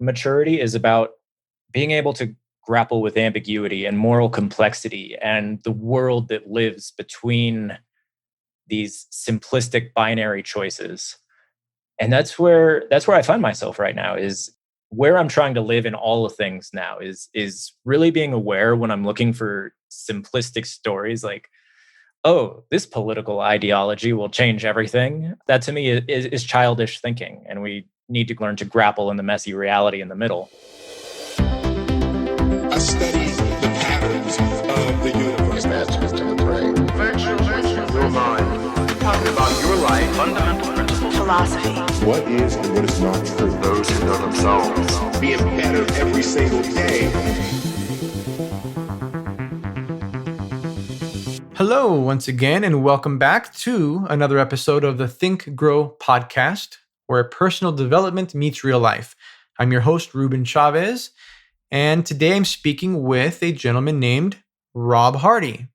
maturity is about being able to grapple with ambiguity and moral complexity and the world that lives between these simplistic binary choices. And that's where I find myself right now, is where I'm trying to live in all of things now, is really being aware when I'm looking for simplistic stories like, oh, this political ideology will change everything. That to me is childish thinking, and we need to learn to grapple in the messy reality in the middle. I study the patterns of the universe. Masters to the brain. Virtual your mind. Talking about your life. Fundamental principles. Philosophy. What is and what is not true. Those who know themselves. Being better every single day. Hello, once again, and welcome back to another episode of the Think Grow podcast, where personal development meets real life. I'm your host, Ruben Chavez, and today I'm speaking with a gentleman named Rob Hardy.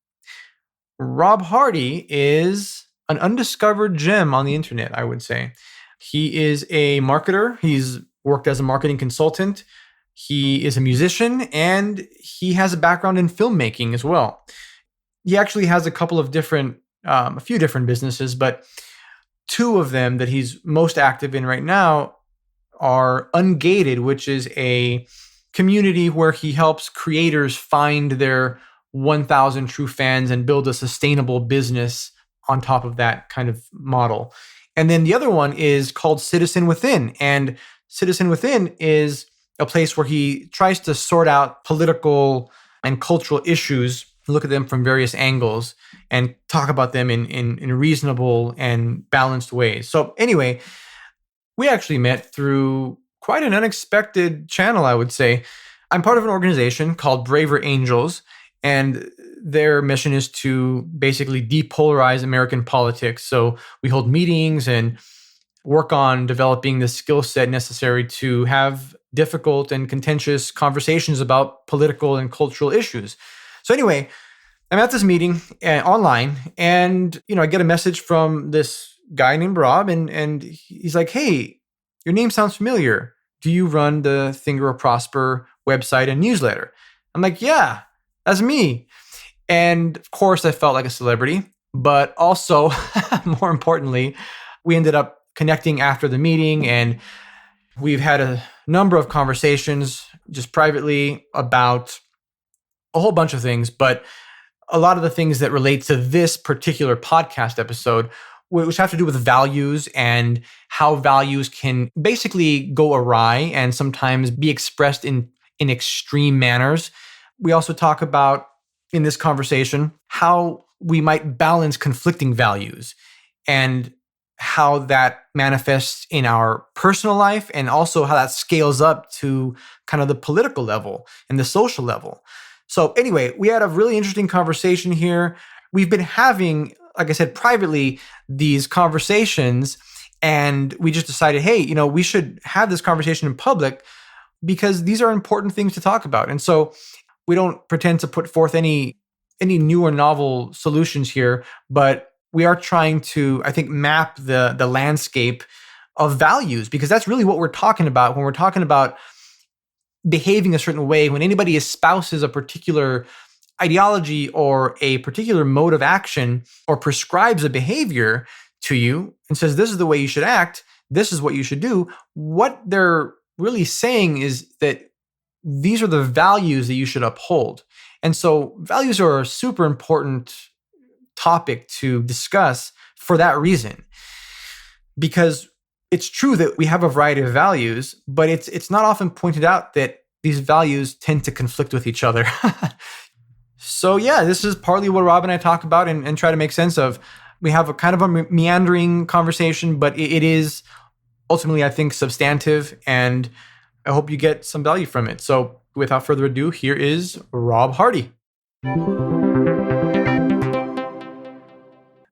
Rob Hardy is an undiscovered gem on the internet, I would say. He is a marketer. He's worked as a marketing consultant. He is a musician, and he has a background in filmmaking as well. He actually has a few different businesses, but two of them that he's most active in right now are Ungated, which is a community where he helps creators find their 1,000 true fans and build a sustainable business on top of that kind of model. And then the other one is called Citizen Within. And Citizen Within is a place where he tries to sort out political and cultural issues, look at them from various angles, and talk about them in reasonable and balanced ways. So anyway, we actually met through quite an unexpected channel, I would say. I'm part of an organization called Braver Angels, and their mission is to basically depolarize American politics. So we hold meetings and work on developing the skill set necessary to have difficult and contentious conversations about political and cultural issues. So anyway, I'm at this meeting online, and I get a message from this guy named Rob, and he's like, "Hey, your name sounds familiar. Do you run the Think Grow Prosper website and newsletter?" I'm like, "Yeah, that's me." And of course, I felt like a celebrity, but also, more importantly, we ended up connecting after the meeting, and we've had a number of conversations just privately about a whole bunch of things, but a lot of the things that relate to this particular podcast episode, which have to do with values and how values can basically go awry and sometimes be expressed in extreme manners. We also talk about, in this conversation, how we might balance conflicting values and how that manifests in our personal life, and also how that scales up to kind of the political level and the social level. So anyway, we had a really interesting conversation here. We've been having, like I said, privately, these conversations, and we just decided, hey, we should have this conversation in public because these are important things to talk about. And so we don't pretend to put forth any new or novel solutions here, but we are trying to, I think, map the landscape of values, because that's really what we're talking about when we're talking about behaving a certain way. When anybody espouses a particular ideology or a particular mode of action, or prescribes a behavior to you and says, this is the way you should act, this is what you should do, what they're really saying is that these are the values that you should uphold. And so values are a super important topic to discuss for that reason, because it's true that we have a variety of values, but it's not often pointed out that these values tend to conflict with each other. So yeah, this is partly what Rob and I talk about and try to make sense of. We have a kind of a meandering conversation, but it is ultimately, I think, substantive, and I hope you get some value from it. So without further ado, here is Rob Hardy.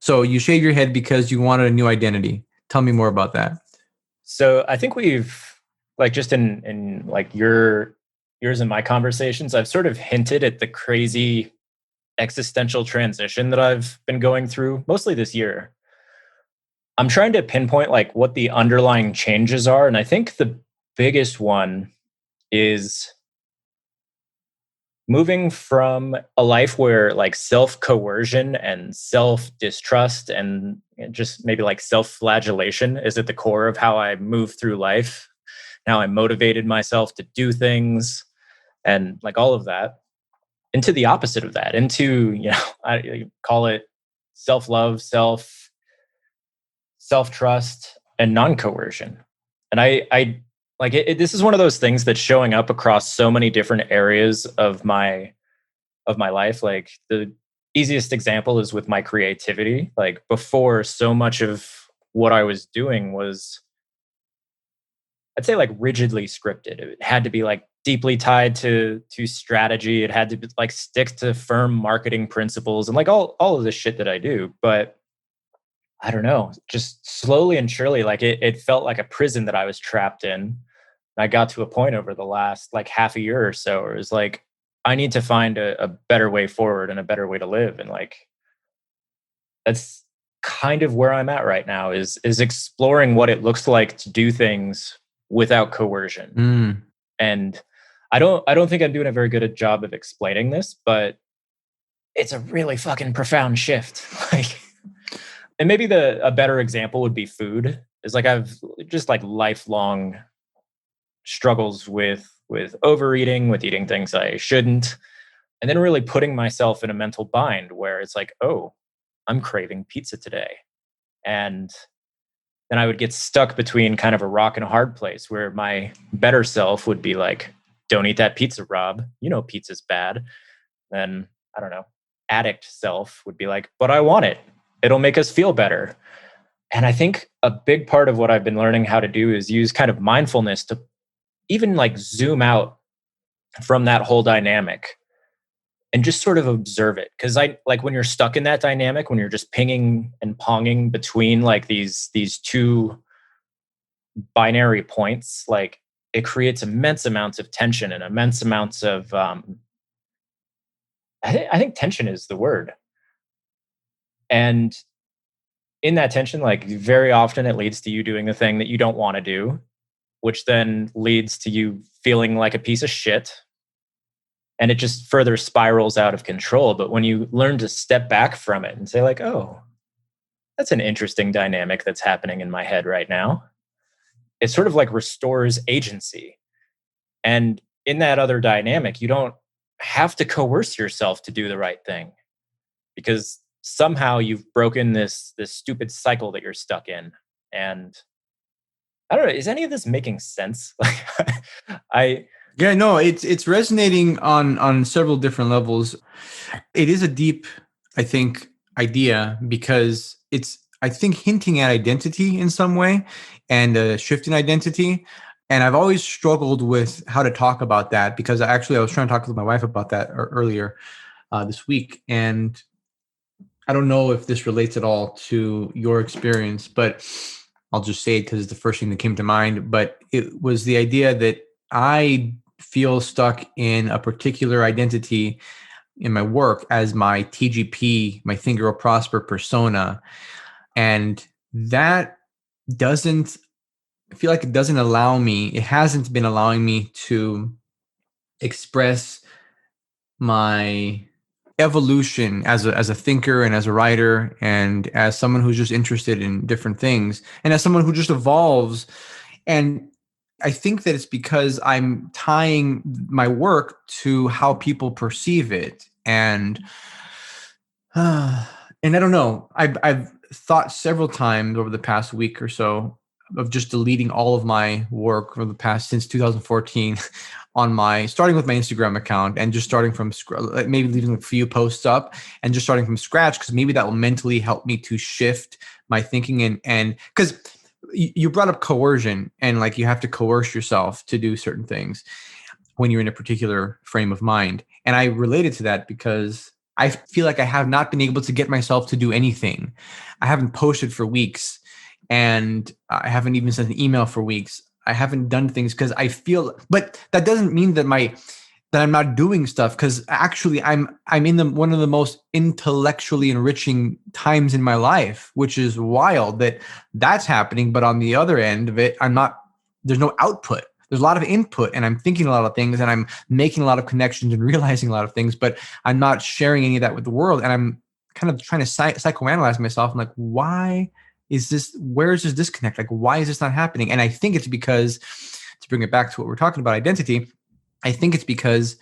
So you shave your head because you wanted a new identity. Tell me more about that. So I think we've, like, just in like yours and my conversations, I've sort of hinted at the crazy existential transition that I've been going through mostly this year. I'm trying to pinpoint like what the underlying changes are. And I think the biggest one is moving from a life where like self coercion and self distrust and just maybe like self flagellation is at the core of how I move through life. How I motivated myself to do things and like all of that, into the opposite of that, into, I call it self love, self trust, and non coercion. And I like this is one of those things that's showing up across so many different areas of my life. Like the easiest example is with my creativity. Like before, so much of what I was doing was, I'd say, like rigidly scripted. It had to be like deeply tied to strategy. It had to be, like stick to firm marketing principles and like all of the shit that I do. But I don't know, just slowly and surely, like it felt like a prison that I was trapped in. And I got to a point over the last like half a year or so where it was like, I need to find a better way forward and a better way to live. And like, that's kind of where I'm at right now is exploring what it looks like to do things without coercion. Mm. And I don't think I'm doing a very good a job of explaining this, but it's a really fucking profound shift. Like, and maybe a better example would be food. Is like I've just like lifelong struggles with overeating, with eating things I shouldn't, and then really putting myself in a mental bind where it's like, oh, I'm craving pizza today. And then I would get stuck between kind of a rock and a hard place where my better self would be like, don't eat that pizza, Rob. You know pizza's bad. Then, I don't know, addict self would be like, but I want it. It'll make us feel better. And I think a big part of what I've been learning how to do is use kind of mindfulness to even like zoom out from that whole dynamic and just sort of observe it. Cause I like when you're stuck in that dynamic, when you're just pinging and ponging between like these two binary points, like it creates immense amounts of tension and immense amounts of, I think tension is the word. And in that tension, like very often it leads to you doing the thing that you don't want to do, which then leads to you feeling like a piece of shit. And it just further spirals out of control. But when you learn to step back from it and say like, oh, that's an interesting dynamic that's happening in my head right now. It sort of like restores agency. And in that other dynamic, you don't have to coerce yourself to do the right thing because somehow you've broken this stupid cycle that you're stuck in. And I don't know, is any of this making sense? Like Yeah, no, it's resonating on several different levels. It is a deep, I think, idea because it's, I think, hinting at identity in some way and a shift in identity. And I've always struggled with how to talk about that because I was trying to talk with my wife about that earlier this week. And I don't know if this relates at all to your experience, but I'll just say it because it's the first thing that came to mind. But it was the idea that I feel stuck in a particular identity in my work as my TGP, my Think Grow Prosper persona. And that doesn't, I feel like it doesn't allow me, it hasn't been allowing me to express my evolution as a thinker and as a writer and as someone who's just interested in different things and as someone who just evolves. And I think that it's because I'm tying my work to how people perceive it. And I don't know, I've thought several times over the past week or so of just deleting all of my work from the past since 2014 on starting with my Instagram account and just starting from maybe leaving a few posts up and just starting from scratch, because maybe that will mentally help me to shift my thinking. And because you brought up coercion and like you have to coerce yourself to do certain things when you're in a particular frame of mind. And I related to that because I feel like I have not been able to get myself to do anything. I haven't posted for weeks and I haven't even sent an email for weeks. I haven't done things because I feel, but that doesn't mean that I'm not doing stuff, because actually I'm in one of the most intellectually enriching times in my life, which is wild that that's happening. But on the other end of it, there's no output. there's a lot of input, and I'm thinking a lot of things, and I'm making a lot of connections and realizing a lot of things, but I'm not sharing any of that with the world. And I'm kind of trying to psychoanalyze myself. I'm like, why is this? Where is this disconnect? Like, why is this not happening? And I think it's because, to bring it back to what we're talking about, identity, I think it's because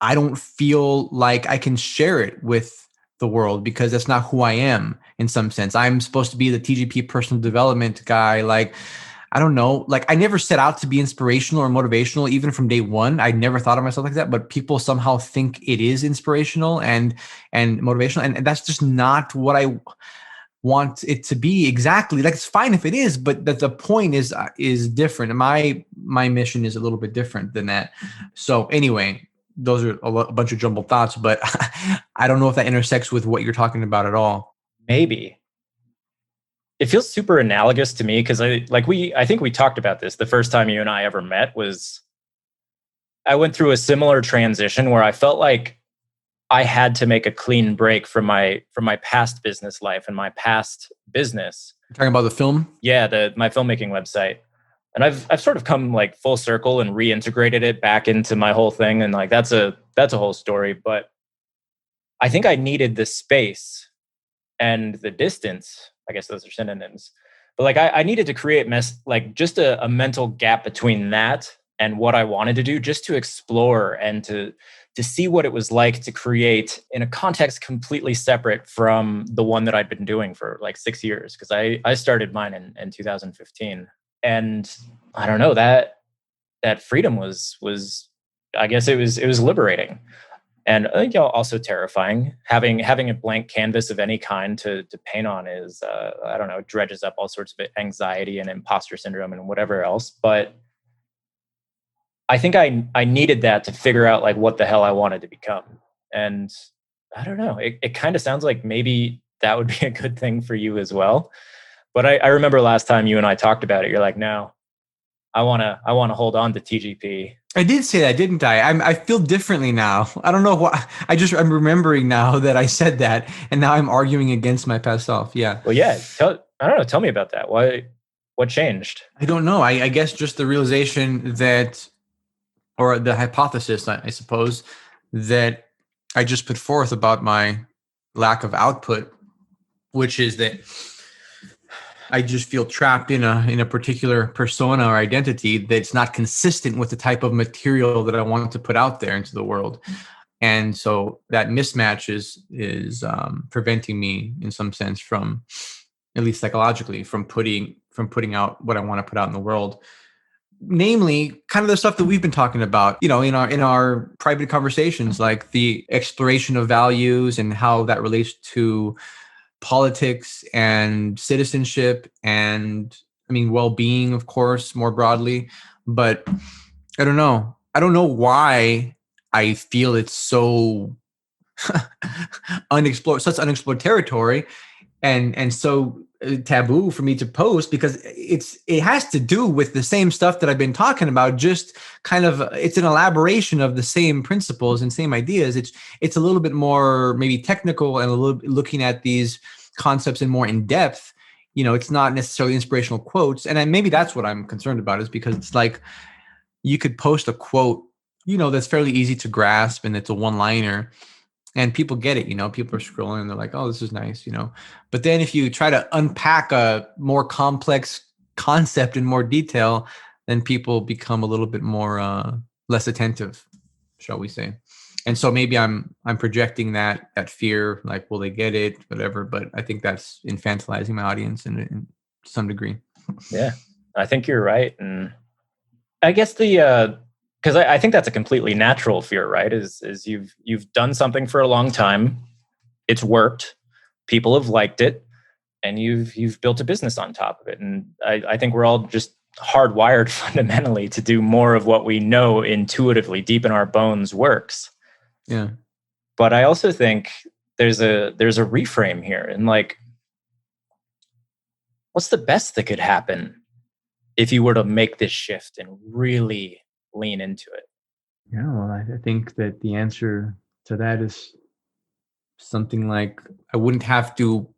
I don't feel like I can share it with the world, because that's not who I am in some sense. I'm supposed to be the TGP personal development guy. Like, I don't know, like I never set out to be inspirational or motivational, even from day one. I never thought of myself like that, but people somehow think it is inspirational and motivational. And that's just not what I want it to be exactly. Like, it's fine if it is, but that the point is different. And my mission is a little bit different than that. So anyway, those are a bunch of jumbled thoughts, but I don't know if that intersects with what you're talking about at all. Maybe. It feels super analogous to me because I think we talked about this the first time you and I ever met. Was I went through a similar transition where I felt like I had to make a clean break from my past business life and my past business. You're talking about the film? Yeah, my filmmaking website. And I've sort of come like full circle and reintegrated it back into my whole thing. And like that's a whole story. But I think I needed the space and the distance. I guess those are synonyms. But like I needed to create just a mental gap between that and what I wanted to do, just to explore and to see what it was like to create in a context completely separate from the one that I'd been doing for like 6 years. Because I started mine in 2015. And I don't know, that freedom was I guess it was liberating, and also terrifying. Having a blank canvas of any kind to paint on is I don't know, dredges up all sorts of anxiety and imposter syndrome and whatever else. But I think I needed that to figure out like what the hell I wanted to become. And I don't know, it kind of sounds like maybe that would be a good thing for you as well. But I remember last time you and I talked about it, you're like, no, I wanna hold on to TGP. I did say that, didn't I? I feel differently now. I don't know why. I'm remembering now that I said that, and now I'm arguing against my past self. Yeah. Well, yeah. I don't know. Tell me about that. What changed? I don't know. I guess just the realization that, or the hypothesis, I suppose, that I just put forth about my lack of output, which is that I just feel trapped in a particular persona or identity that's not consistent with the type of material that I want to put out there into the world. And so that mismatch is preventing me in some sense from, at least psychologically, from putting out what I want to put out in the world. Namely, kind of the stuff that we've been talking about, in our private conversations, like the exploration of values and how that relates to politics and citizenship and, well-being, of course, more broadly. But I don't know why I feel it's so unexplored, such unexplored territory, and so taboo for me to post, because it has to do with the same stuff that I've been talking about. Just kind of, it's an elaboration of the same principles and same ideas. It's a little bit more maybe technical and a little bit looking at these concepts in more in depth. It's not necessarily inspirational quotes, and maybe that's what I'm concerned about, is because it's like you could post a quote, that's fairly easy to grasp, and it's a one-liner. And people get it, people are scrolling and they're like, oh, this is nice, But then if you try to unpack a more complex concept in more detail, then people become a little bit more less attentive, shall we say. And so maybe I'm projecting that fear, like, will they get it, whatever. But I think that's infantilizing my audience in some degree. Yeah, I think you're right. And I guess because I think that's a completely natural fear, right? Is you've done something for a long time, it's worked, people have liked it, and you've built a business on top of it. And I think we're all just hardwired fundamentally to do more of what we know intuitively, deep in our bones, works. Yeah. But I also think there's a reframe here, and like, what's the best that could happen if you were to make this shift and really lean into it? Yeah, well, I think that the answer to that is something like, I wouldn't have to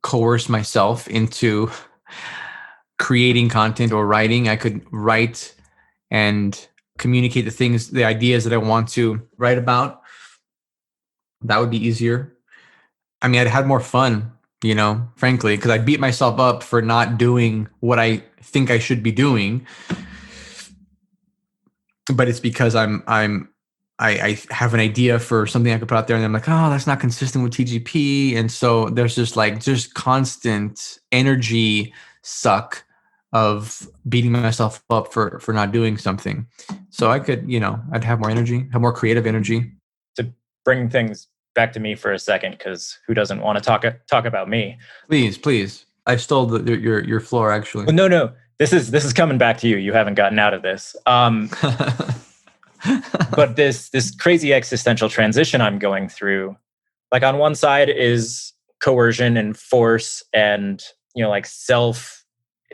coerce myself into creating content or writing. I could write and communicate the ideas that I want to write about. That would be easier. I mean, I'd had more fun, frankly, because I beat myself up for not doing what I think I should be doing. But it's because I have an idea for something I could put out there, and I'm like, oh, that's not consistent with TGP, and so there's just constant energy suck of beating myself up for not doing something. So I could, I'd have more energy, have more creative energy. To bring things back to me for a second, because who doesn't want to talk about me? Please. I stole your floor, actually. Well, no. This is coming back to you. You haven't gotten out of this. But this crazy existential transition I'm going through, like on one side is coercion and force and, like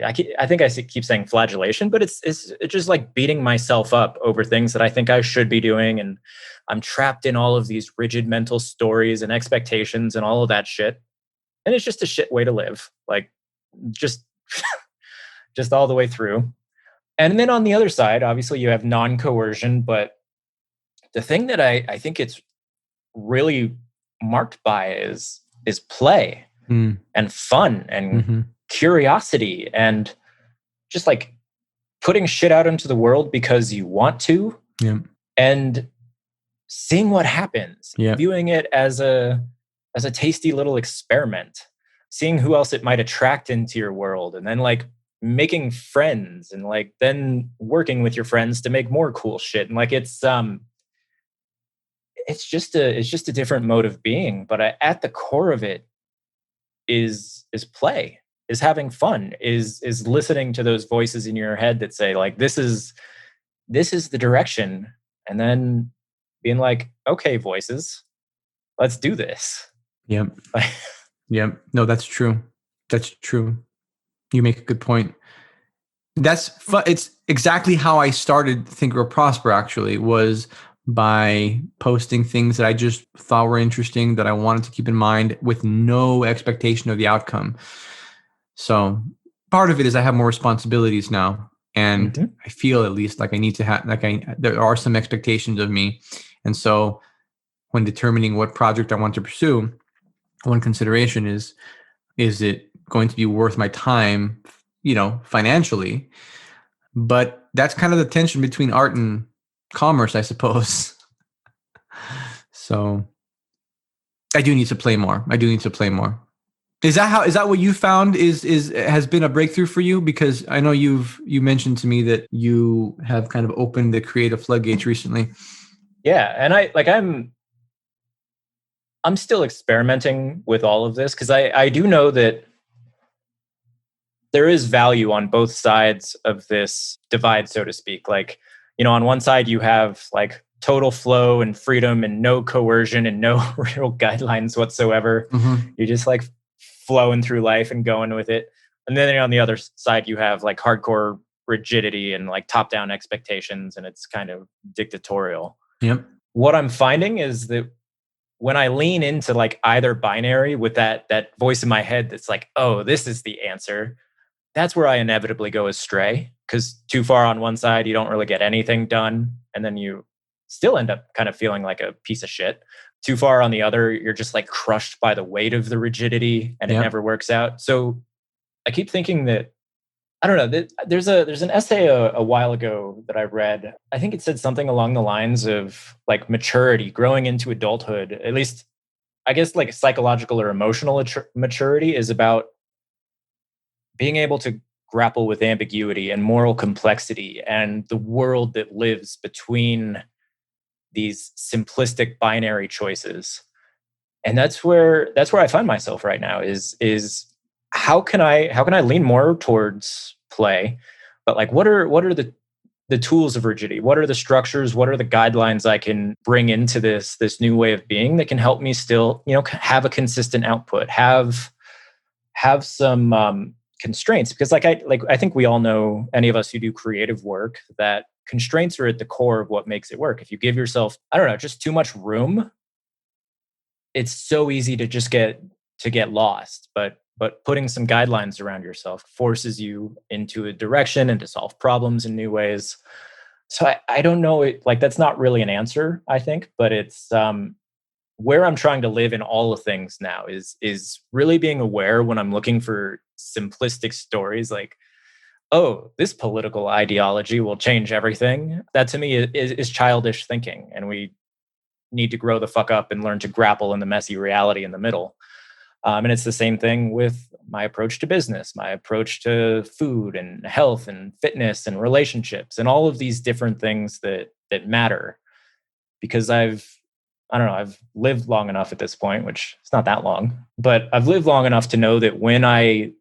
I think I keep saying flagellation, but it's just like beating myself up over things that I think I should be doing. And I'm trapped in all of these rigid mental stories and expectations and all of that shit. And it's just a shit way to live. Like just all the way through. And then on the other side, obviously you have non-coercion, but the thing that I think it's really marked by is play and fun and curiosity and just like putting shit out into the world because you want to and seeing what happens, viewing it as a tasty little experiment, seeing who else it might attract into your world, and then like making friends and like then working with your friends to make more cool shit. And like it's just a different mode of being, but at the core of it is play, is having fun, is listening to those voices in your head that say like this is the direction, and then being like, okay, voices, let's do this. Yep. No, that's true. You make a good point. That's fun. It's exactly how I started Think Grow Prosper, actually, was by posting things that I just thought were interesting, that I wanted to keep in mind with no expectation of the outcome. So part of it is I have more responsibilities now, and I feel at least like I need to have, there are some expectations of me. And so when determining what project I want to pursue, one consideration is it going to be worth my time, financially? But that's kind of the tension between art and commerce, I suppose. So I do need to play more. Is that what you found has been a breakthrough for you? Because I know you mentioned to me that you have kind of opened the creative floodgates recently. Yeah, and I'm still experimenting with all of this, because I do know that there is value on both sides of this divide, so to speak. Like, on one side you have like total flow and freedom and no coercion and no real guidelines whatsoever. You're just like flowing through life and going with it. And then on the other side you have like hardcore rigidity and like top-down expectations, and it's kind of dictatorial. Yep. What I'm finding is that when I lean into like either binary with that voice in my head that's like, oh, this is the answer, that's where I inevitably go astray, because too far on one side, you don't really get anything done. And then you still end up kind of feeling like a piece of shit. Too far on the other, you're just like crushed by the weight of the rigidity, and it never works out. So I keep thinking that, I don't know, there's an essay a while ago that I read. I think it said something along the lines of like maturity, growing into adulthood, at least I guess like psychological or emotional maturity, is about being able to grapple with ambiguity and moral complexity and the world that lives between these simplistic binary choices. And that's where I find myself right now is how can I lean more towards play, but like what are the tools of rigidity? What are the structures? What are the guidelines I can bring into this new way of being that can help me still, have a consistent output, have some constraints? Because I think we all know, any of us who do creative work, that constraints are at the core of what makes it work. If you give yourself, I don't know, just too much room, it's so easy to just get lost. But but putting some guidelines around yourself forces you into a direction and to solve problems in new ways. So I don't know, like that's not really an answer, I think, but it's where I'm trying to live in all the things now is really being aware when I'm looking for simplistic stories like, oh, this political ideology will change everything. That to me is childish thinking. And we need to grow the fuck up and learn to grapple in the messy reality in the middle. And it's the same thing with my approach to business, my approach to food and health and fitness and relationships and all of these different things that matter. Because I don't know, I've lived long enough at this point, which it's not that long, but I've lived long enough to know that when I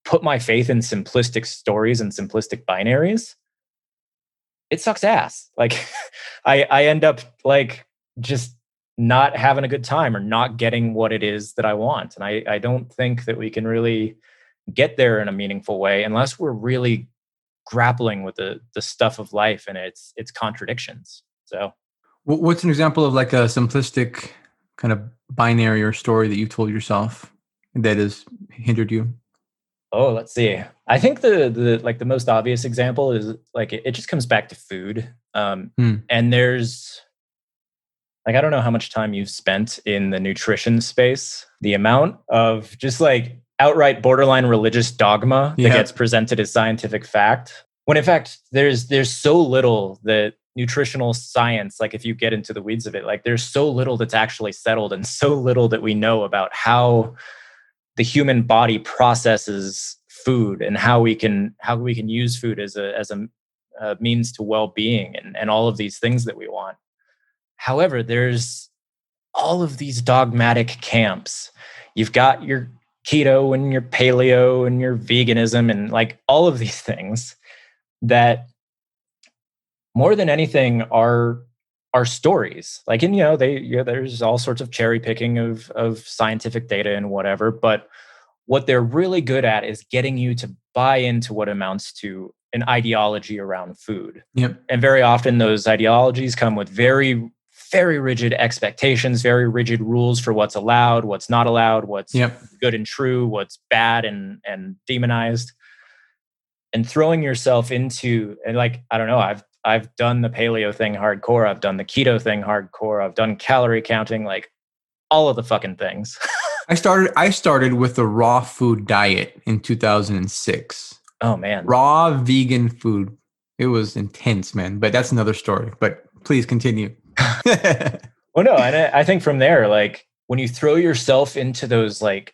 put my faith in simplistic stories and simplistic binaries, it sucks ass. Like I end up like just not having a good time or not getting what it is that I want. And I don't think that we can really get there in a meaningful way unless we're really grappling with the stuff of life and its contradictions. So What's an example of like a simplistic kind of binary or story that you told yourself that has hindered you? oh, let's see. I think the most obvious example is like it just comes back to food. And there's like I don't know how much time you've spent in the nutrition space. The amount of just like outright borderline religious dogma that gets presented as scientific fact, when in fact there's so little that nutritional science, like if you get into the weeds of it, like there's so little that's actually settled and so little that we know about how the human body processes food and how we can use food as a means to well-being and all of these things that we want. However, there's all of these dogmatic camps. You've got your keto and your paleo and your veganism and like all of these things that more than anything are stories. Like, and there's all sorts of cherry picking of scientific data and whatever, but what they're really good at is getting you to buy into what amounts to an ideology around food. Yep. And very often those ideologies come with very, very rigid expectations, very rigid rules for what's allowed, what's not allowed, what's good and true, what's bad and demonized. And throwing yourself into, and like, I don't know, I've done the paleo thing hardcore. I've done the keto thing hardcore. I've done calorie counting, like all of the fucking things. I started with the raw food diet in 2006. Oh man. Raw vegan food. It was intense, man, but that's another story. But please continue. Well, no, and I think from there, like when you throw yourself into those like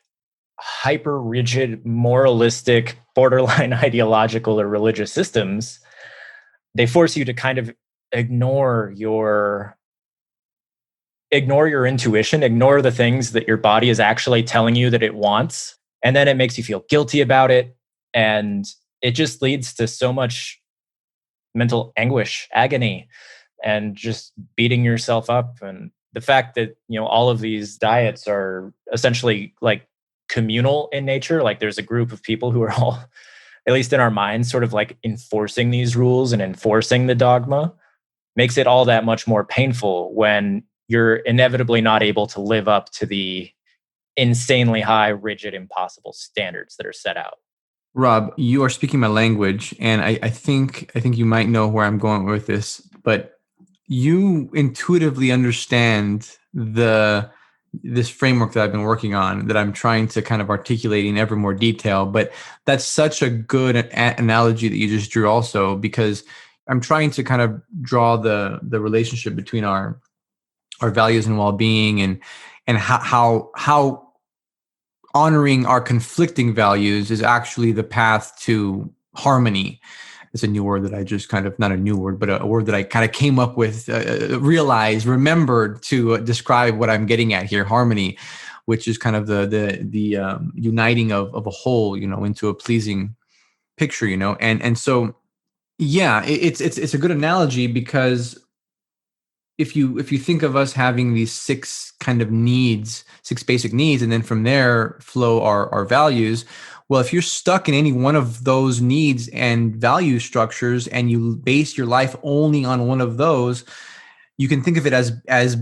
hyper rigid, moralistic, borderline ideological or religious systems, they force you to kind of ignore your intuition, ignore the things that your body is actually telling you that it wants. And then it makes you feel guilty about it. And it just leads to so much mental anguish, agony, and just beating yourself up. And the fact that, all of these diets are essentially like communal in nature, like there's a group of people who are all, at least in our minds, sort of like enforcing these rules and enforcing the dogma, makes it all that much more painful when you're inevitably not able to live up to the insanely high, rigid, impossible standards that are set out. Rob, you are speaking my language, and I think you might know where I'm going with this, but you intuitively understand this framework that I've been working on, that I'm trying to kind of articulate in ever more detail. But that's such a good analogy that you just drew also, because I'm trying to kind of draw the relationship between our values and well-being and how honoring our conflicting values is actually the path to harmony. It's a new word that I just kind of, not a new word, but a word that I kind of came up with, remembered to describe what I'm getting at here, harmony, which is kind of the uniting of a whole, into a pleasing picture, and so, yeah, it's a good analogy, because if you think of us having these six basic needs, and then from there flow our values. Well, if you're stuck in any one of those needs and value structures, and you base your life only on one of those, you can think of it as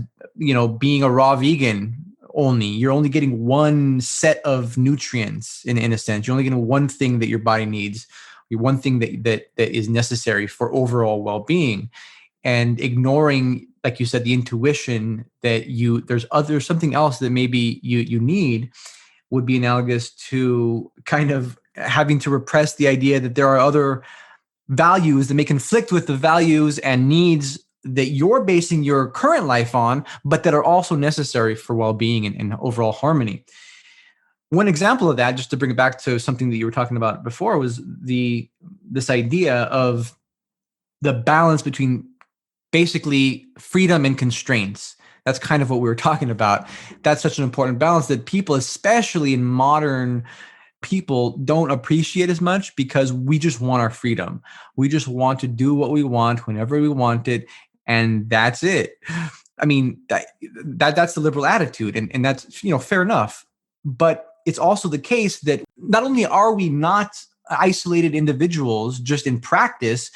being a raw vegan only. You're only getting one set of nutrients in a sense. You're only getting one thing that your body needs, one thing that is necessary for overall well-being, and ignoring, like you said, the intuition that there's something else that maybe you need, would be analogous to kind of having to repress the idea that there are other values that may conflict with the values and needs that you're basing your current life on, but that are also necessary for well-being and overall harmony. One example of that, just to bring it back to something that you were talking about before, was this idea of the balance between basically freedom and constraints. That's kind of what we were talking about. That's such an important balance that people, especially in modern people, don't appreciate as much, because we just want our freedom. We just want to do what we want whenever we want it, and that's it. I mean, that's the liberal attitude, and that's, fair enough. But it's also the case that not only are we not isolated individuals just in practice,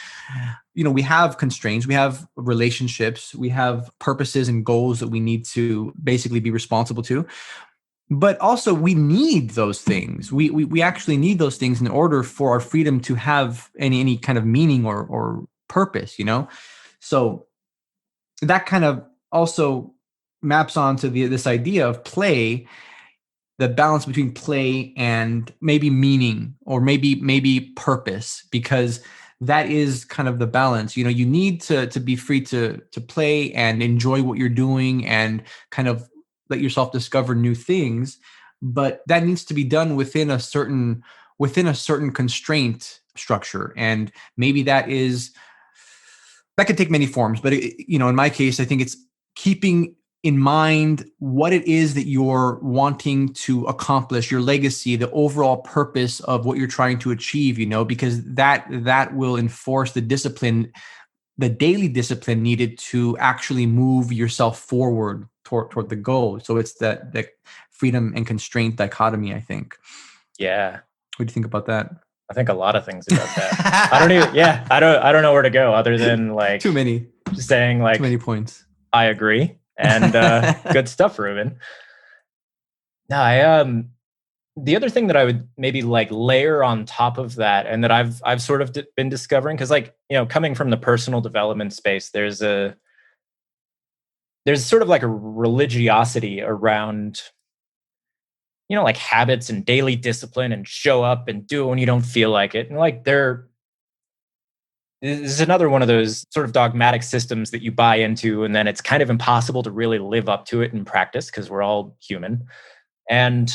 we have constraints, we have relationships, we have purposes and goals that we need to basically be responsible to. But also we need those things. We actually need those things in order for our freedom to have any kind of meaning or purpose, So that kind of also maps onto this idea of play, the balance between play and maybe meaning, or maybe purpose, because that is kind of the balance. You need to be free to play and enjoy what you're doing and kind of let yourself discover new things, but that needs to be done within a certain constraint structure. And maybe that could take many forms, but in my case, I think it's keeping in mind what it is that you're wanting to accomplish, your legacy, the overall purpose of what you're trying to achieve, because that will enforce the discipline, the daily discipline needed to actually move yourself forward toward the goal. So it's that freedom and constraint dichotomy, I think. Yeah. What do you think about that? I think a lot of things about that. I don't know where to go other than like too many points. I agree. And good stuff, Ruben. No, the other thing that I would maybe like layer on top of that, and that I've sort of been discovering, because coming from the personal development space, there's sort of like a religiosity around like habits and daily discipline, and show up and do it when you don't feel like it, and like this is another one of those sort of dogmatic systems that you buy into, and then it's kind of impossible to really live up to it in practice, because we're all human. And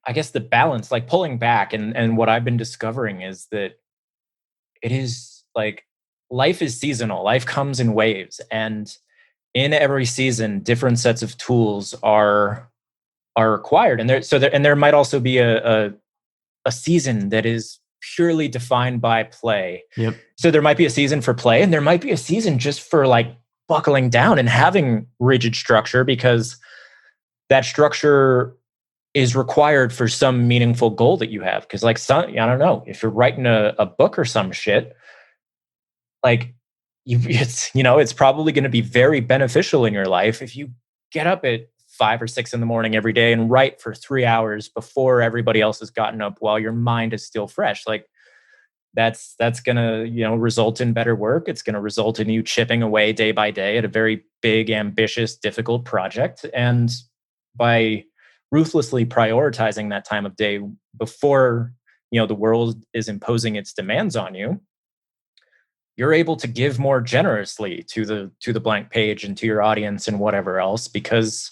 I guess the balance, like pulling back, and what I've been discovering is that it is like life is seasonal. Life comes in waves, and in every season, different sets of tools are required. And there might also be a season that is purely defined by play. Yep. So there might be a season for play, and there might be a season just for like buckling down and having rigid structure, because that structure is required for some meaningful goal that you have. Because I don't know, if you're writing a book or some shit, like it's probably going to be very beneficial in your life if you get up at 5 or 6 in the morning every day and write for 3 hours before everybody else has gotten up, while your mind is still fresh. Like that's going to, result in better work. It's going to result in you chipping away day by day at a very big, ambitious, difficult project. And by ruthlessly prioritizing that time of day before, the world is imposing its demands on you, you're able to give more generously to the blank page and to your audience and whatever else, because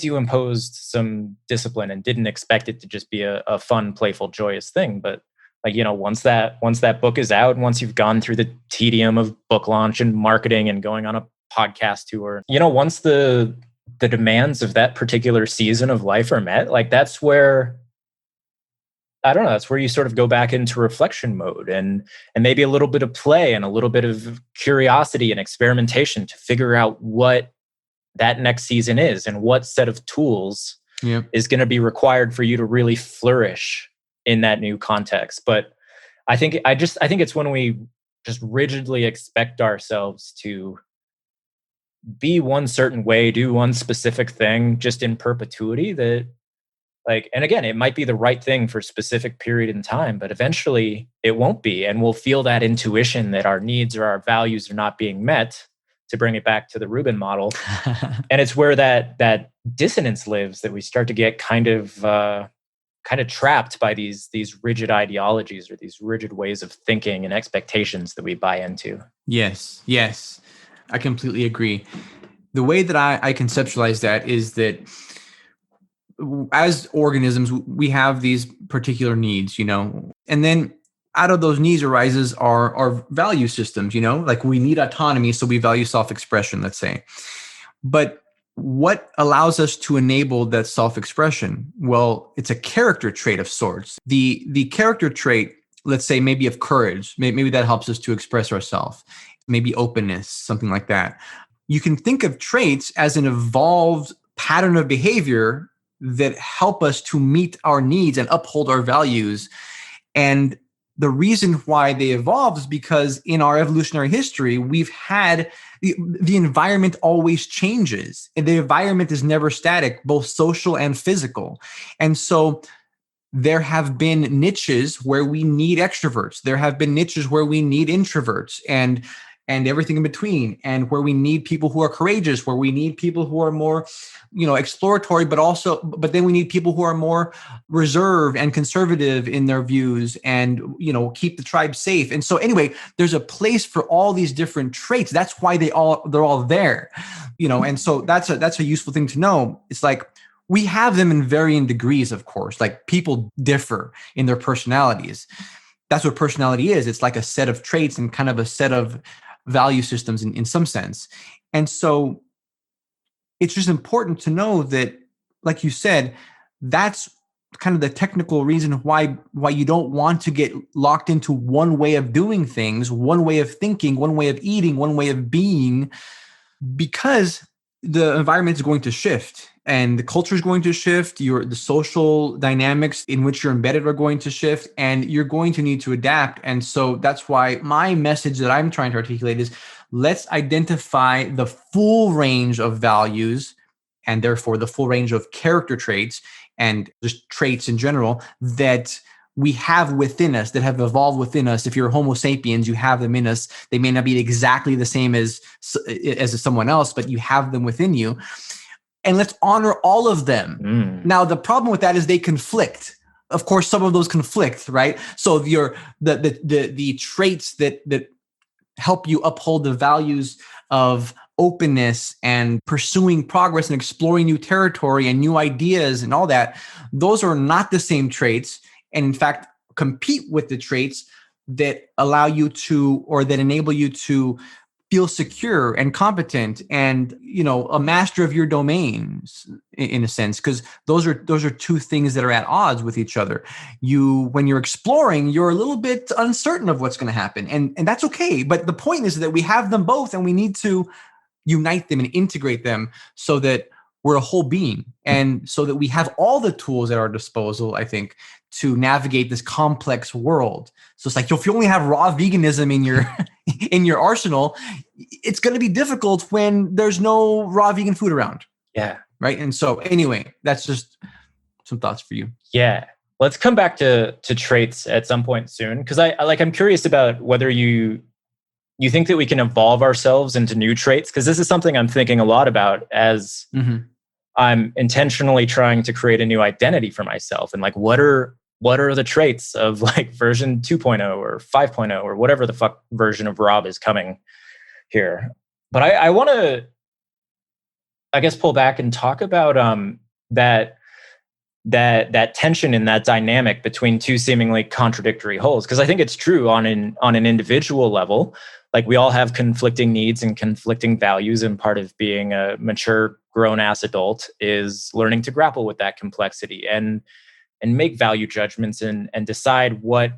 you imposed some discipline and didn't expect it to just be a fun, playful, joyous thing. But once that book is out, and once you've gone through the tedium of book launch and marketing and going on a podcast tour, once the demands of that particular season of life are met, like that's where, I don't know, that's where you sort of go back into reflection mode, and maybe a little bit of play and a little bit of curiosity and experimentation to figure out what that next season is, and what set of tools is going to be required for you to really flourish in that new context. But I think it's when we just rigidly expect ourselves to be one certain way, do one specific thing just in perpetuity, that like, and again, it might be the right thing for a specific period in time, but eventually it won't be. And we'll feel that intuition that our needs or our values are not being met, to bring it back to the Rubin model. And it's where that dissonance lives, that we start to get kind of trapped by these rigid ideologies or these rigid ways of thinking and expectations that we buy into. Yes, yes, I completely agree. The way that I conceptualize that is that as organisms, we have these particular needs, and then out of those needs arises our value systems, like we need autonomy, so we value self-expression, let's say. But what allows us to enable that self-expression? Well, it's a character trait of sorts. The character trait, let's say maybe of courage, maybe that helps us to express ourselves, maybe openness, something like that. You can think of traits as an evolved pattern of behavior that help us to meet our needs and uphold our values. And the reason why they evolved is because in our evolutionary history, we've had the environment always changes. And the environment is never static, both social and physical. And so there have been niches where we need extroverts. There have been niches where we need introverts and everything in between, and where we need people who are courageous, where we need people who are more, exploratory, but then we need people who are more reserved and conservative in their views and, keep the tribe safe. And so anyway, there's a place for all these different traits. That's why they're all there, and so that's a useful thing to know. It's like, we have them in varying degrees, of course, like people differ in their personalities. That's what personality is. It's like a set of traits and kind of a set of value systems in some sense. And so it's just important to know that, like you said, that's kind of the technical reason why you don't want to get locked into one way of doing things, one way of thinking, one way of eating, one way of being, because the environment is going to shift and the culture is going to shift. The social dynamics in which you're embedded are going to shift, and you're going to need to adapt. And so that's why my message that I'm trying to articulate is, let's identify the full range of values and therefore the full range of character traits and just traits in general that we have within us, that have evolved within us. If you're Homo sapiens, you have them in us. They may not be exactly the same as someone else, but you have them within you. And let's honor all of them. Now, the problem with that is they conflict. Of course, some of those conflict, right? So the traits that help you uphold the values of openness and pursuing progress and exploring new territory and new ideas and all that, those are not the same traits, and in fact compete with the traits that allow you to, or that enable you to feel secure and competent and, a master of your domains in a sense, because those are two things that are at odds with each other. When you're exploring, you're a little bit uncertain of what's going to happen, and that's okay. But the point is that we have them both, and we need to unite them and integrate them so that we're a whole being, and so that we have all the tools at our disposal, I think, to navigate this complex world. So it's like, if you only have raw veganism in your in your arsenal, it's going to be difficult when there's no raw vegan food around. Yeah. Right. And so anyway, that's just some thoughts for you. Yeah. Let's come back to traits at some point soon, because I'm curious about whether you think that we can evolve ourselves into new traits, because this is something I'm thinking a lot about as I'm intentionally trying to create a new identity for myself. And like, what are the traits of like version 2.0 or 5.0 or whatever the fuck version of Rob is coming here. But I want to, I guess, pull back and talk about that tension and that dynamic between two seemingly contradictory wholes. Because I think it's true on an individual level. Like, we all have conflicting needs and conflicting values, and part of being a mature, grown-ass adult is learning to grapple with that complexity and make value judgments and decide what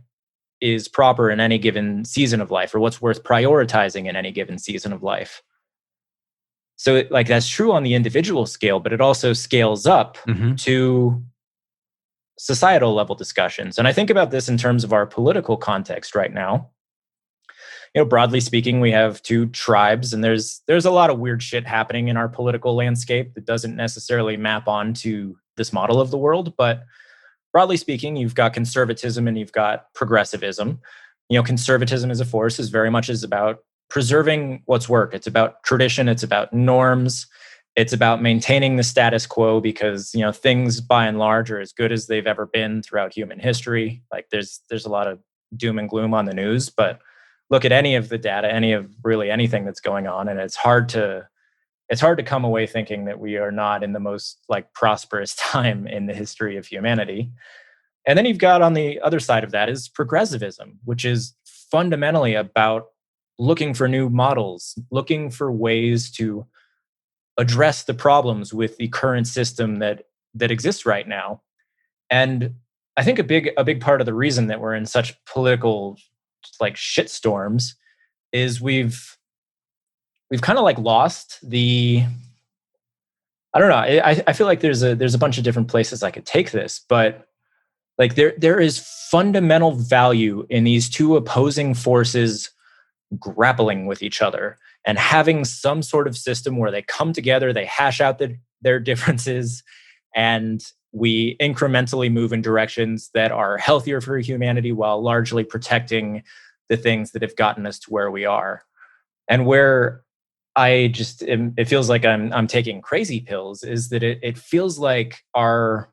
is proper in any given season of life, or what's worth prioritizing in any given season of life. So like, that's true on the individual scale, but it also scales up to societal level discussions. And I think about this in terms of our political context right now. broadly speaking, we have two tribes, and there's a lot of weird shit happening in our political landscape that doesn't necessarily map onto this model of the world. But broadly speaking, you've got conservatism and you've got progressivism. Conservatism as a force is very much about preserving what's worked. It's about tradition. It's about norms. It's about maintaining the status quo because, things by and large are as good as they've ever been throughout human history. Like there's a lot of doom and gloom on the news, but look at any of the data, any of really anything that's going on, and it's hard to come away thinking that we are not in the most prosperous time in the history of humanity. And then you've got on the other side of that is progressivism, which is fundamentally about looking for new models, looking for ways to address the problems with the current system that exists right now. And I think a big part of the reason that we're in such political shitstorms is we've kind of lost the, I don't know. I feel like there's a bunch of different places I could take this, but there is fundamental value in these two opposing forces grappling with each other and having some sort of system where they come together, they hash out their differences, and we incrementally move in directions that are healthier for humanity while largely protecting the things that have gotten us to where we are. And where it feels like I'm taking crazy pills is that it feels like our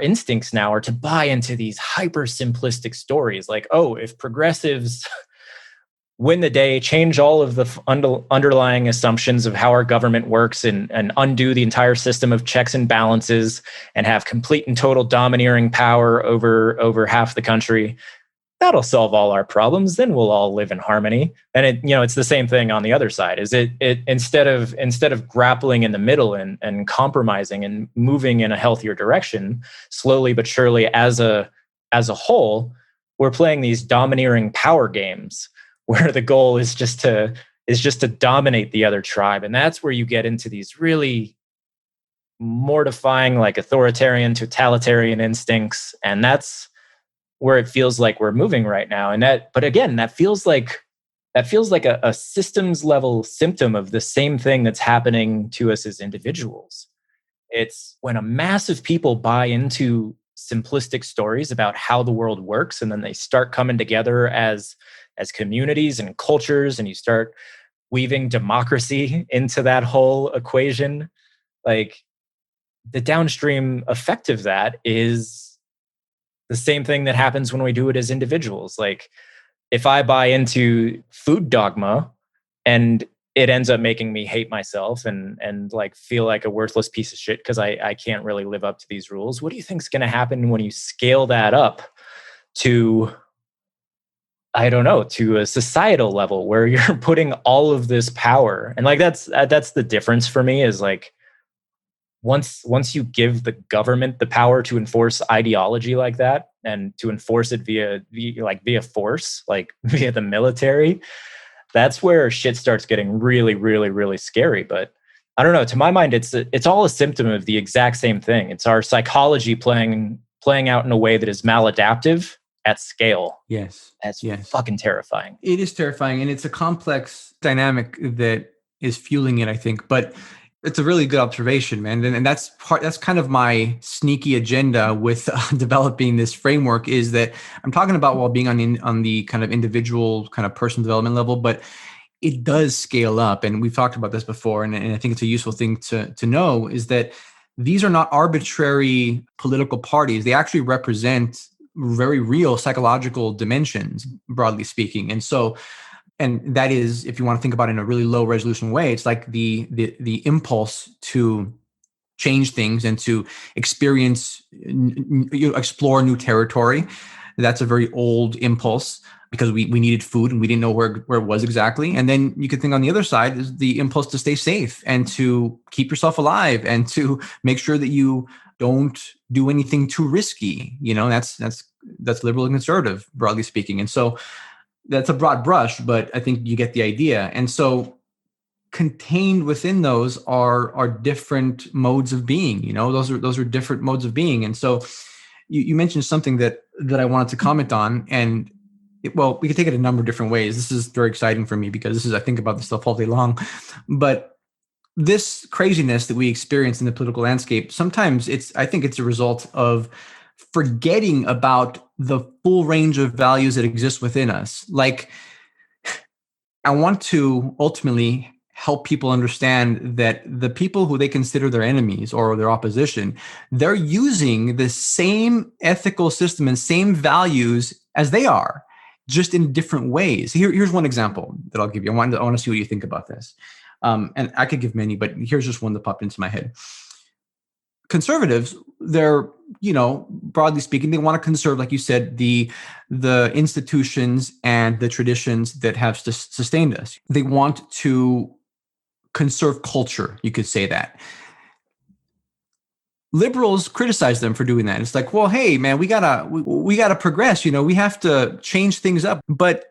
instincts now are to buy into these hyper simplistic stories like, oh, if progressives win the day, change all of the underlying assumptions of how our government works and undo the entire system of checks and balances and have complete and total domineering power over half the country, that'll solve all our problems. Then we'll all live in harmony. And it's the same thing on the other side. Is it instead of grappling in the middle and compromising and moving in a healthier direction, slowly but surely as a whole, we're playing these domineering power games where the goal is just to dominate the other tribe. And that's where you get into these really mortifying, authoritarian, totalitarian instincts. And that's where it feels like we're moving right now. But again, that feels like a systems level symptom of the same thing that's happening to us as individuals. It's when a mass of people buy into simplistic stories about how the world works, and then they start coming together as communities and cultures, and you start weaving democracy into that whole equation. The downstream effect of that is the same thing that happens when we do it as individuals. If I buy into food dogma and it ends up making me hate myself and feel like a worthless piece of shit because I can't really live up to these rules, what do you think is going to happen when you scale that up to, I don't know, to a societal level where you're putting all of this power? And that's the difference for me is once you give the government the power to enforce ideology like that and to enforce it via force, via the military, that's where shit starts getting really, really, really scary. But I don't know, to my mind, it's all a symptom of the exact same thing. It's our psychology playing out in a way that is maladaptive at scale. Yes. That's fucking terrifying. It is terrifying. And it's a complex dynamic that is fueling it, I think. But it's a really good observation, man. And that's kind of my sneaky agenda with developing this framework, is that I'm talking about well-being on the kind of individual kind of personal development level, but it does scale up. And we've talked about this before. And I think it's a useful thing to know is that these are not arbitrary political parties. They actually represent very real psychological dimensions, broadly speaking. And that is, if you want to think about it in a really low resolution way, it's like the impulse to change things and to experience, explore new territory. That's a very old impulse because we needed food and we didn't know where it was exactly. And then you could think on the other side is the impulse to stay safe and to keep yourself alive and to make sure that you don't do anything too risky. That's liberal and conservative, broadly speaking. And so that's a broad brush, but I think you get the idea. And so contained within those are different modes of being. Those are different modes of being. And so you mentioned something that I wanted to comment on, and well, we can take it a number of different ways. This is very exciting for me because I think about this stuff all day long. But this craziness that we experience in the political landscape, sometimes I think it's a result of forgetting about the full range of values that exist within us. Like, I want to ultimately help people understand that the people who they consider their enemies or their opposition, they're using the same ethical system and same values as they are, just in different ways. Here's one example that I'll give you. I want to see what you think about this. And I could give many, but here's just one that popped into my head. Conservatives, they're, broadly speaking, they want to conserve, like you said, the institutions and the traditions that have sustained us. They want to conserve culture, you could say that. Liberals criticize them for doing that. It's like, well, hey, man, we gotta progress. We have to change things up. But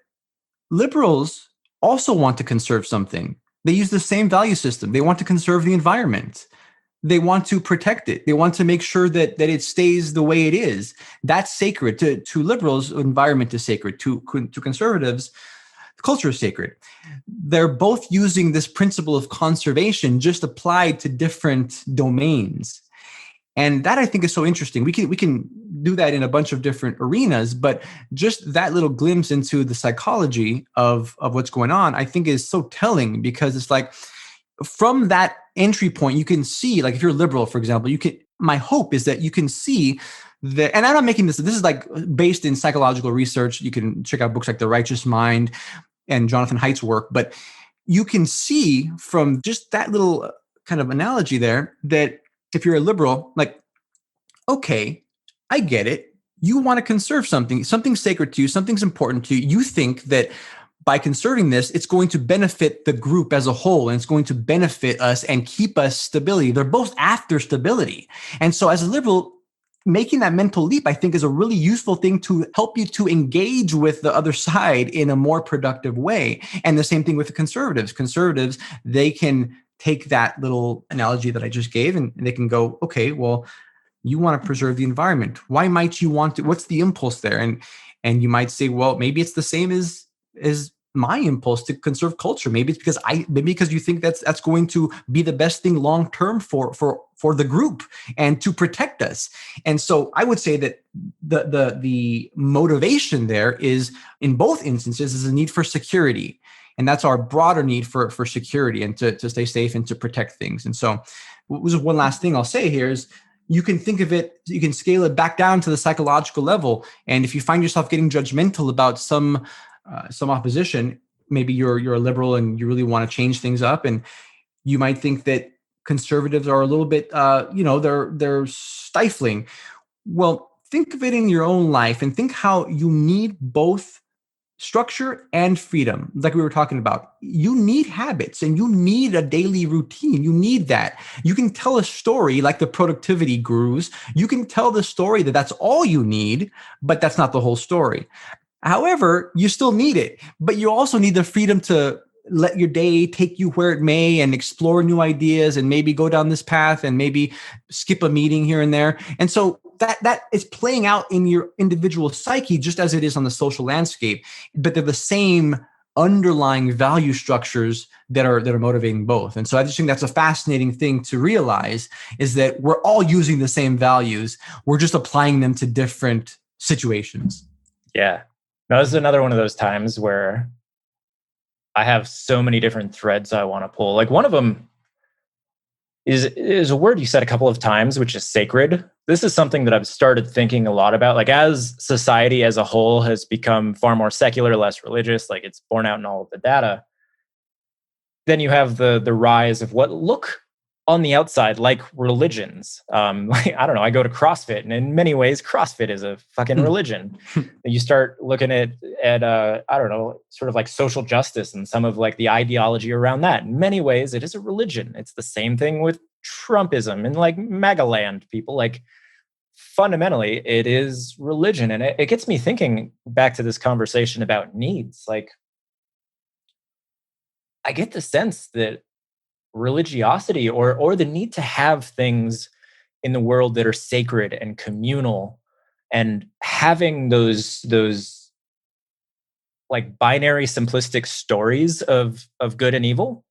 liberals also want to conserve something. They use the same value system. They want to conserve the environment. They want to protect it. They want to make sure that it stays the way it is. That's sacred. To liberals, environment is sacred. To conservatives, culture is sacred. They're both using this principle of conservation, just applied to different domains. And that, I think, is so interesting. We can do that in a bunch of different arenas, but just that little glimpse into the psychology of what's going on, I think, is so telling, because it's like, from that entry point, you can see, like, if you're liberal, for example, my hope is that you can see that, and I'm not making this is like based in psychological research. You can check out books like The Righteous Mind and Jonathan Haidt's work, but you can see from just that little kind of analogy there that if you're a liberal, like, okay, I get it. You want to conserve something's sacred to you, something's important to you. You think that by conserving this, it's going to benefit the group as a whole, and it's going to benefit us and keep us stability. They're both after stability. And so as a liberal, making that mental leap, I think, is a really useful thing to help you to engage with the other side in a more productive way. And the same thing with the conservatives. Conservatives, they can take that little analogy that I just gave, and they can go, okay, well, you want to preserve the environment. Why might you want to? What's the impulse there? And you might say, well, maybe it's the same as my impulse to conserve culture. Maybe it's because you think that's going to be the best thing long term for the group and to protect us. And so I would say that the motivation there is, in both instances, is a need for security. And that's our broader need for security and to stay safe and to protect things. And so one last thing I'll say here is, you can think of it, you can scale it back down to the psychological level. And if you find yourself getting judgmental about some opposition, maybe you're a liberal and you really want to change things up, and you might think that conservatives are a little bit, they're stifling. Well, think of it in your own life and think how you need both structure and freedom. Like we were talking about, you need habits and you need a daily routine. You need that. You can tell a story like the productivity gurus. You can tell the story that that's all you need, but that's not the whole story. However, you still need it, but you also need the freedom to let your day take you where it may and explore new ideas and maybe go down this path and maybe skip a meeting here and there. And so that is playing out in your individual psyche just as it is on the social landscape, but they're the same underlying value structures that are motivating both. And so I just think that's a fascinating thing to realize, is that we're all using the same values. We're just applying them to different situations. Yeah. No, this is another one of those times where I have so many different threads I want to pull. Like, one of them is a word you said a couple of times, which is sacred. This is something that I've started thinking a lot about. Like, as society as a whole has become far more secular, less religious, like it's borne out in all of the data, then you have the rise of what look on the outside like religions. Like, I don't know, I go to CrossFit, and in many ways, CrossFit is a fucking religion. You start looking at I don't know, sort of like social justice and some of like the ideology around that. In many ways, it is a religion. It's the same thing with Trumpism and like MAGA land people. Like, fundamentally, it is religion. And it gets me thinking back to this conversation about needs. Like, I get the sense that religiosity or the need to have things in the world that are sacred and communal, and having those like binary simplistic stories of good and evil,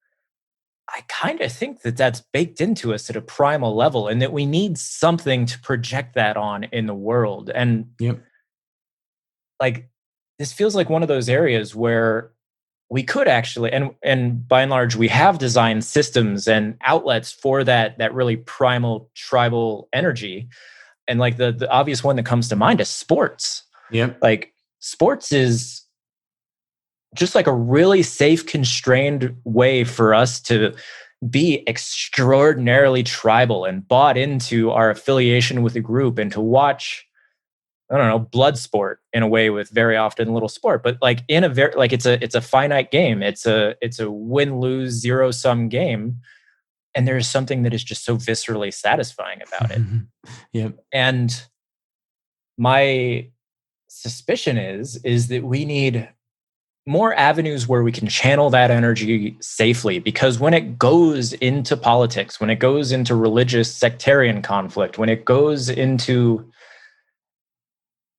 I kind of think that that's baked into us at a primal level, and that we need something to project that on in the world. And Yep. like, this feels like one of those areas where we could actually, and by and large, we have designed systems and outlets for that really primal tribal energy. And like the obvious one that comes to mind is sports. Yep. Like, sports is just like a really safe, constrained way for us to be extraordinarily tribal and bought into our affiliation with a group, and to watch, I don't know, blood sport in a way, with very often little sport, but like in a very, like, it's a finite game. It's a win-lose zero-sum game. And there's something that is just so viscerally satisfying about it. Yep. And my suspicion is that we need more avenues where we can channel that energy safely, because when it goes into politics, when it goes into religious sectarian conflict, when it goes into,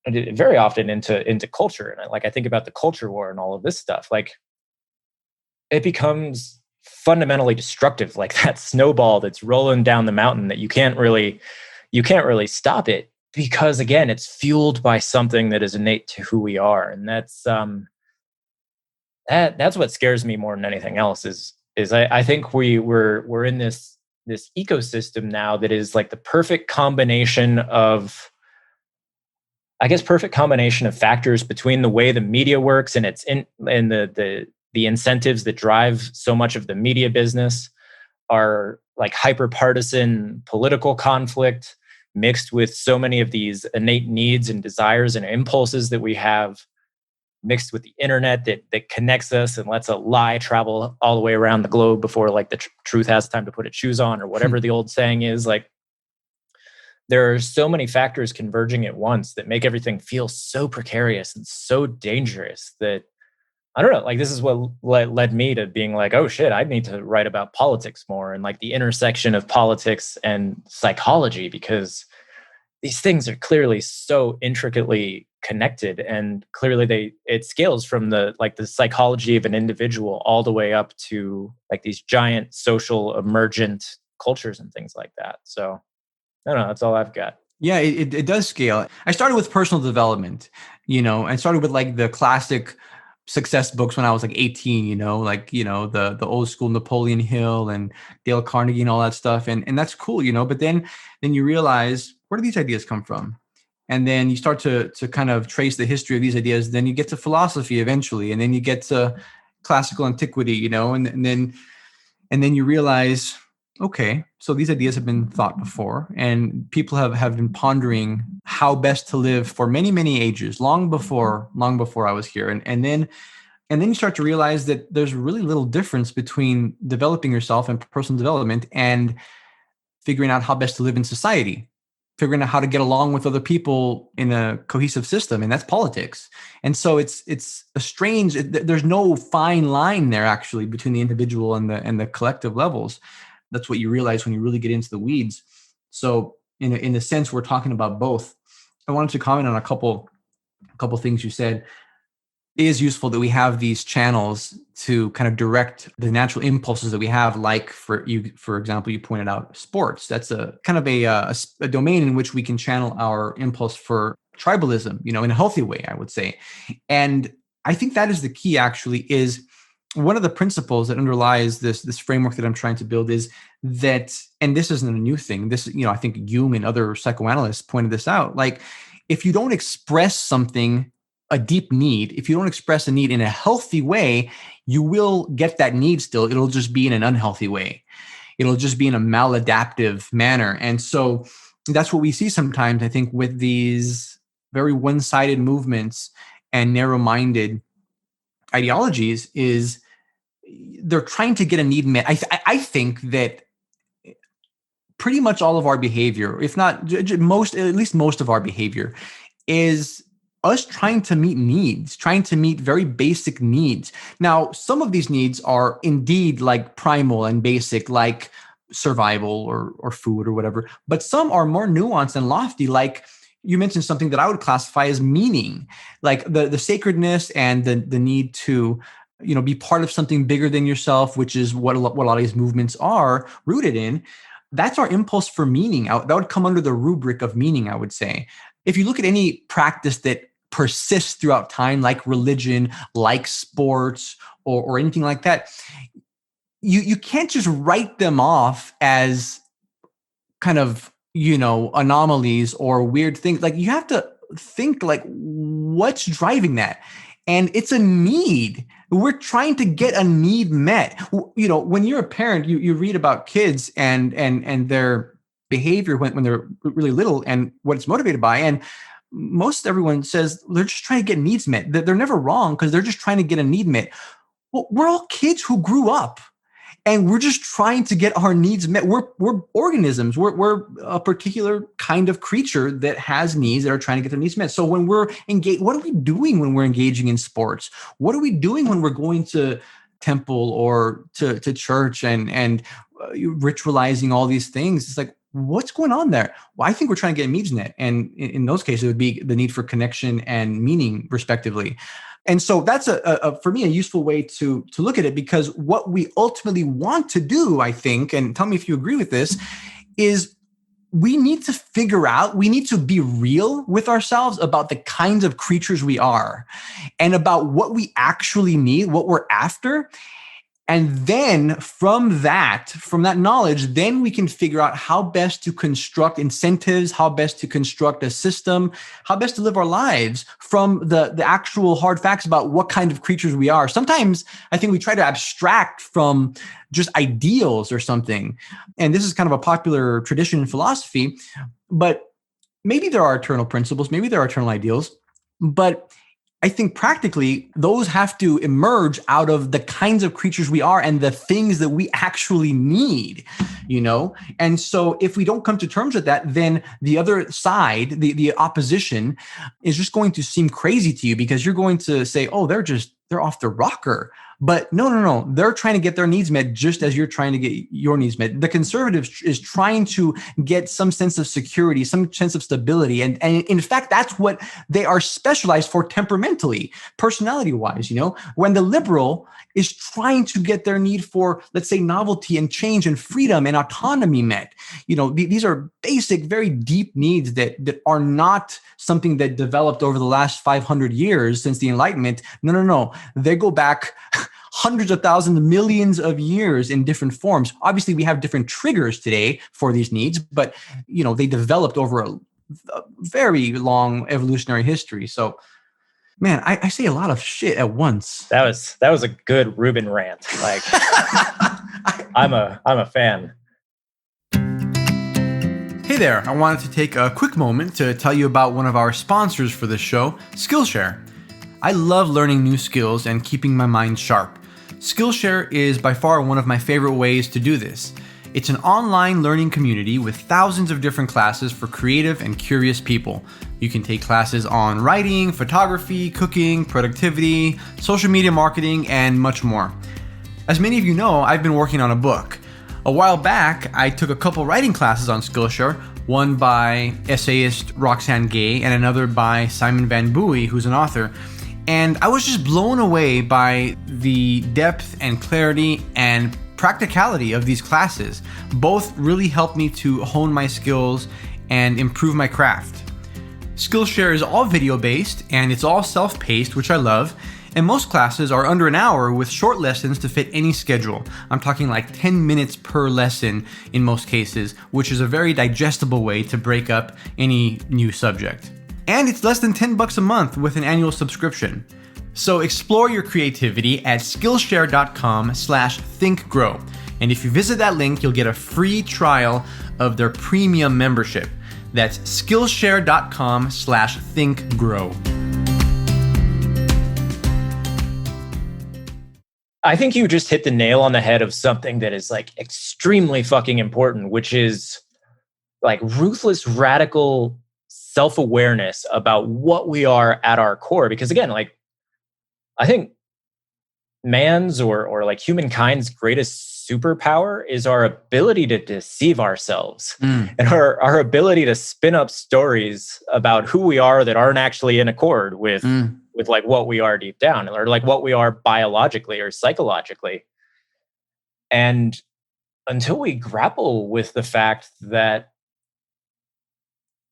very often into culture, and I think about the culture war and all of this stuff, like, it becomes fundamentally destructive, like that snowball that's rolling down the mountain that you can't really stop it, because again, it's fueled by something that is innate to who we are. And that's what scares me more than anything else, is I think we're in this ecosystem now that is like the perfect combination of, I guess, perfect combination of factors between the way the media works and the incentives that drive so much of the media business are like hyper partisan political conflict, mixed with so many of these innate needs and desires and impulses that we have, mixed with the internet that connects us and lets a lie travel all the way around the globe before like the truth has time to put its shoes on, or whatever the old saying is. Like, there are so many factors converging at once that make everything feel so precarious and so dangerous that, I don't know, like, this is what led me to being like, oh shit, I need to write about politics more, and like the intersection of politics and psychology, because these things are clearly so intricately connected, and clearly it scales from the psychology of an individual all the way up to like these giant social emergent cultures and things like that. So I don't know, that's all I've got. Yeah, it does scale. I started with personal development, I started with like the classic success books when I was like 18, the old school Napoleon Hill and Dale Carnegie and all that stuff. And that's cool, but then you realize, where do these ideas come from? And then you start to kind of trace the history of these ideas. Then you get to philosophy eventually, and then you get to classical antiquity, and then you realize, okay, so these ideas have been thought before, and people have been pondering how best to live for many, many ages, long before I was here. And then you start to realize that there's really little difference between developing yourself and personal development and figuring out how best to live in society, figuring out how to get along with other people in a cohesive system, and that's politics. And so it's a strange, there's no fine line there actually between the individual and the collective levels. That's what you realize when you really get into the weeds. So in a sense, we're talking about both. I wanted to comment on a couple things you said. It is useful that we have these channels to kind of direct the natural impulses that we have, like for example, you pointed out sports. That's a kind of a domain in which we can channel our impulse for tribalism, in a healthy way, I would say. And I think that is the key, actually, is one of the principles that underlies this framework that I'm trying to build is that, and this isn't a new thing. This, I think Jung and other psychoanalysts pointed this out. Like, if you don't express something, a deep need, if you don't express a need in a healthy way, you will get that need still. It'll just be in an unhealthy way. It'll just be in a maladaptive manner. And so that's what we see sometimes, I think, with these very one-sided movements and narrow-minded ideologies, is they're trying to get a need met. I think that pretty much all of our behavior, if not most, at least most of our behavior, is us trying to meet needs, trying to meet very basic needs. Now, some of these needs are indeed like primal and basic, like survival or food or whatever, but some are more nuanced and lofty, like you mentioned something that I would classify as meaning, like the sacredness and the need to, be part of something bigger than yourself, which is what a lot of these movements are rooted in. That's our impulse for meaning. That would come under the rubric of meaning, I would say. If you look at any practice that persists throughout time, like religion, like sports, or anything like that, you can't just write them off as kind of, anomalies or weird things. Like, you have to think, like, what's driving that? And it's a need. We're trying to get a need met. When you're a parent, you read about kids and their behavior when they're really little and what it's motivated by. And most everyone says they're just trying to get needs met. They're never wrong, because they're just trying to get a need met. Well, we're all kids who grew up, and we're just trying to get our needs met. We're organisms. We're a particular kind of creature that has needs, that are trying to get their needs met. So when we're engaged, what are we doing when we're engaging in sports? What are we doing when we're going to temple or to church and ritualizing all these things? It's like, what's going on there? Well, I think we're trying to get needs met. And in those cases, it would be the need for connection and meaning, respectively. And so that's for me, a useful way to look at it, because what we ultimately want to do, I think, and tell me if you agree with this, is we need to be real with ourselves about the kinds of creatures we are and about what we actually need, what we're after. And then from that knowledge, then we can figure out how best to construct incentives, how best to construct a system, how best to live our lives from the actual hard facts about what kind of creatures we are. Sometimes I think we try to abstract from just ideals or something. And this is kind of a popular tradition in philosophy, but maybe there are eternal principles, maybe there are eternal ideals, but I think practically those have to emerge out of the kinds of creatures we are and the things that we actually need, And so if we don't come to terms with that, then the other side, the opposition, is just going to seem crazy to you, because you're going to say, oh, they're off the rocker. But no. They're trying to get their needs met just as you're trying to get your needs met. The conservative is trying to get some sense of security, some sense of stability. And in fact, that's what they are specialized for temperamentally, personality-wise, When the liberal is trying to get their need for, let's say, novelty and change and freedom and autonomy met. These are basic, very deep needs that are not something that developed over the last 500 years since the Enlightenment. No. They go back hundreds of thousands, millions of years in different forms. Obviously, we have different triggers today for these needs, but they developed over a very long evolutionary history. So, man, I say a lot of shit at once. That was a good Ruben rant. Like, I'm a fan. Hey there, I wanted to take a quick moment to tell you about one of our sponsors for this show, Skillshare. I love learning new skills and keeping my mind sharp. Skillshare is by far one of my favorite ways to do this. It's an online learning community with thousands of different classes for creative and curious people. You can take classes on writing, photography, cooking, productivity, social media marketing, and much more. As many of you know, I've been working on a book. A while back, I took a couple writing classes on Skillshare, one by essayist Roxane Gay and another by Simon Van Buie, who's an author. And I was just blown away by the depth and clarity and practicality of these classes. Both really helped me to hone my skills and improve my craft. Skillshare is all video-based and it's all self-paced, which I love. And most classes are under an hour with short lessons to fit any schedule. I'm talking like 10 minutes per lesson in most cases, which is a very digestible way to break up any new subject. And it's less than $10 a month with an annual subscription. So explore your creativity at Skillshare.com/thinkgrow. And if you visit that link, you'll get a free trial of their premium membership. That's Skillshare.com/thinkgrow. I think you just hit the nail on the head of something that is like extremely fucking important, which is like ruthless, radical self-awareness about what we are at our core. Because again, like, I think man's or like humankind's greatest superpower is our ability to deceive ourselves and our ability to spin up stories about who we are that aren't actually in accord with like what we are deep down, or like what we are biologically or psychologically. And until we grapple with the fact that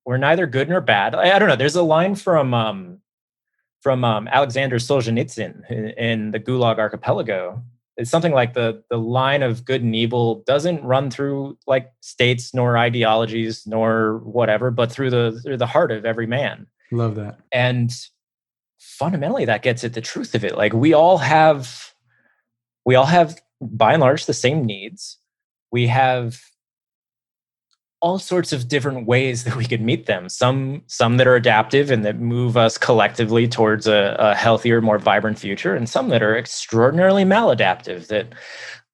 we're neither good nor bad, I don't know. There's a line from Alexander Solzhenitsyn in the Gulag Archipelago. It's something like the line of good and evil doesn't run through like states nor ideologies nor whatever, but through the heart of every man. Love that. And fundamentally, that gets at the truth of it. Like we all have by and large the same needs. We have all sorts of different ways that we could meet them. Some that are adaptive and that move us collectively towards a healthier, more vibrant future, and some that are extraordinarily maladaptive that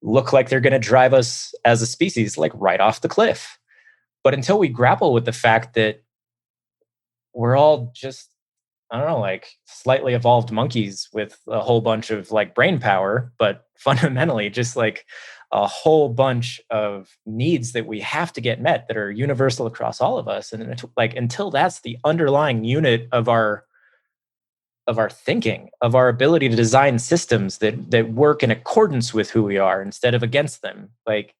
look like they're going to drive us as a species like right off the cliff. But until we grapple with the fact that we're all just, I don't know, like slightly evolved monkeys with a whole bunch of like brain power, but fundamentally just like a whole bunch of needs that we have to get met that are universal across all of us. And like until that's the underlying unit of our thinking, of our ability to design systems that work in accordance with who we are instead of against them, like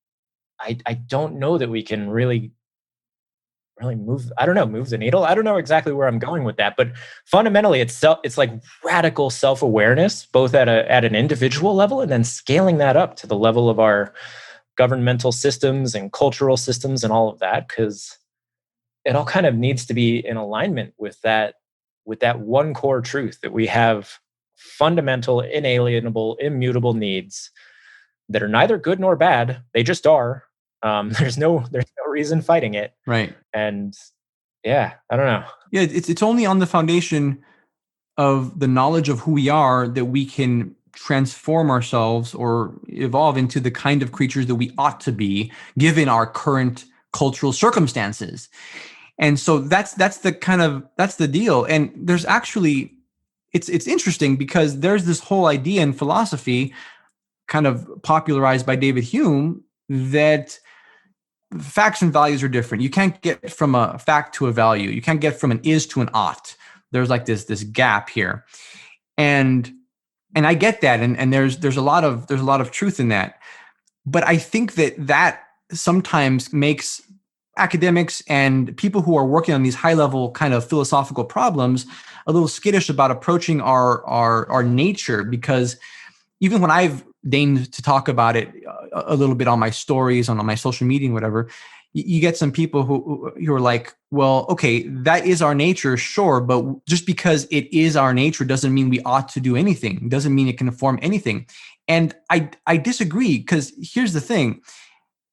I don't know that we can really move the needle. I don't know exactly where I'm going with that, but fundamentally it's like radical self-awareness, both at an individual level and then scaling that up to the level of our governmental systems and cultural systems and all of that, because it all kind of needs to be in alignment with that one core truth that we have fundamental, inalienable, immutable needs that are neither good nor bad. They just are. There's no reason fighting it. Right. And yeah, I don't know. Yeah, it's only on the foundation of the knowledge of who we are that we can transform ourselves or evolve into the kind of creatures that we ought to be given our current cultural circumstances. And so that's the deal. And there's actually, it's interesting because there's this whole idea in philosophy kind of popularized by David Hume that facts and values are different. You can't get from a fact to a value. You can't get from an is to an ought. There's like this gap here. And I get that. And there's a lot of truth in that. But I think that sometimes makes academics and people who are working on these high level kind of philosophical problems a little skittish about approaching our nature, because even when I've deigned to talk about it a little bit on my stories, on my social media and whatever, you get some people who are like, well, okay, that is our nature, sure, but just because it is our nature doesn't mean we ought to do anything. It doesn't mean it can inform anything. And I disagree, because here's the thing.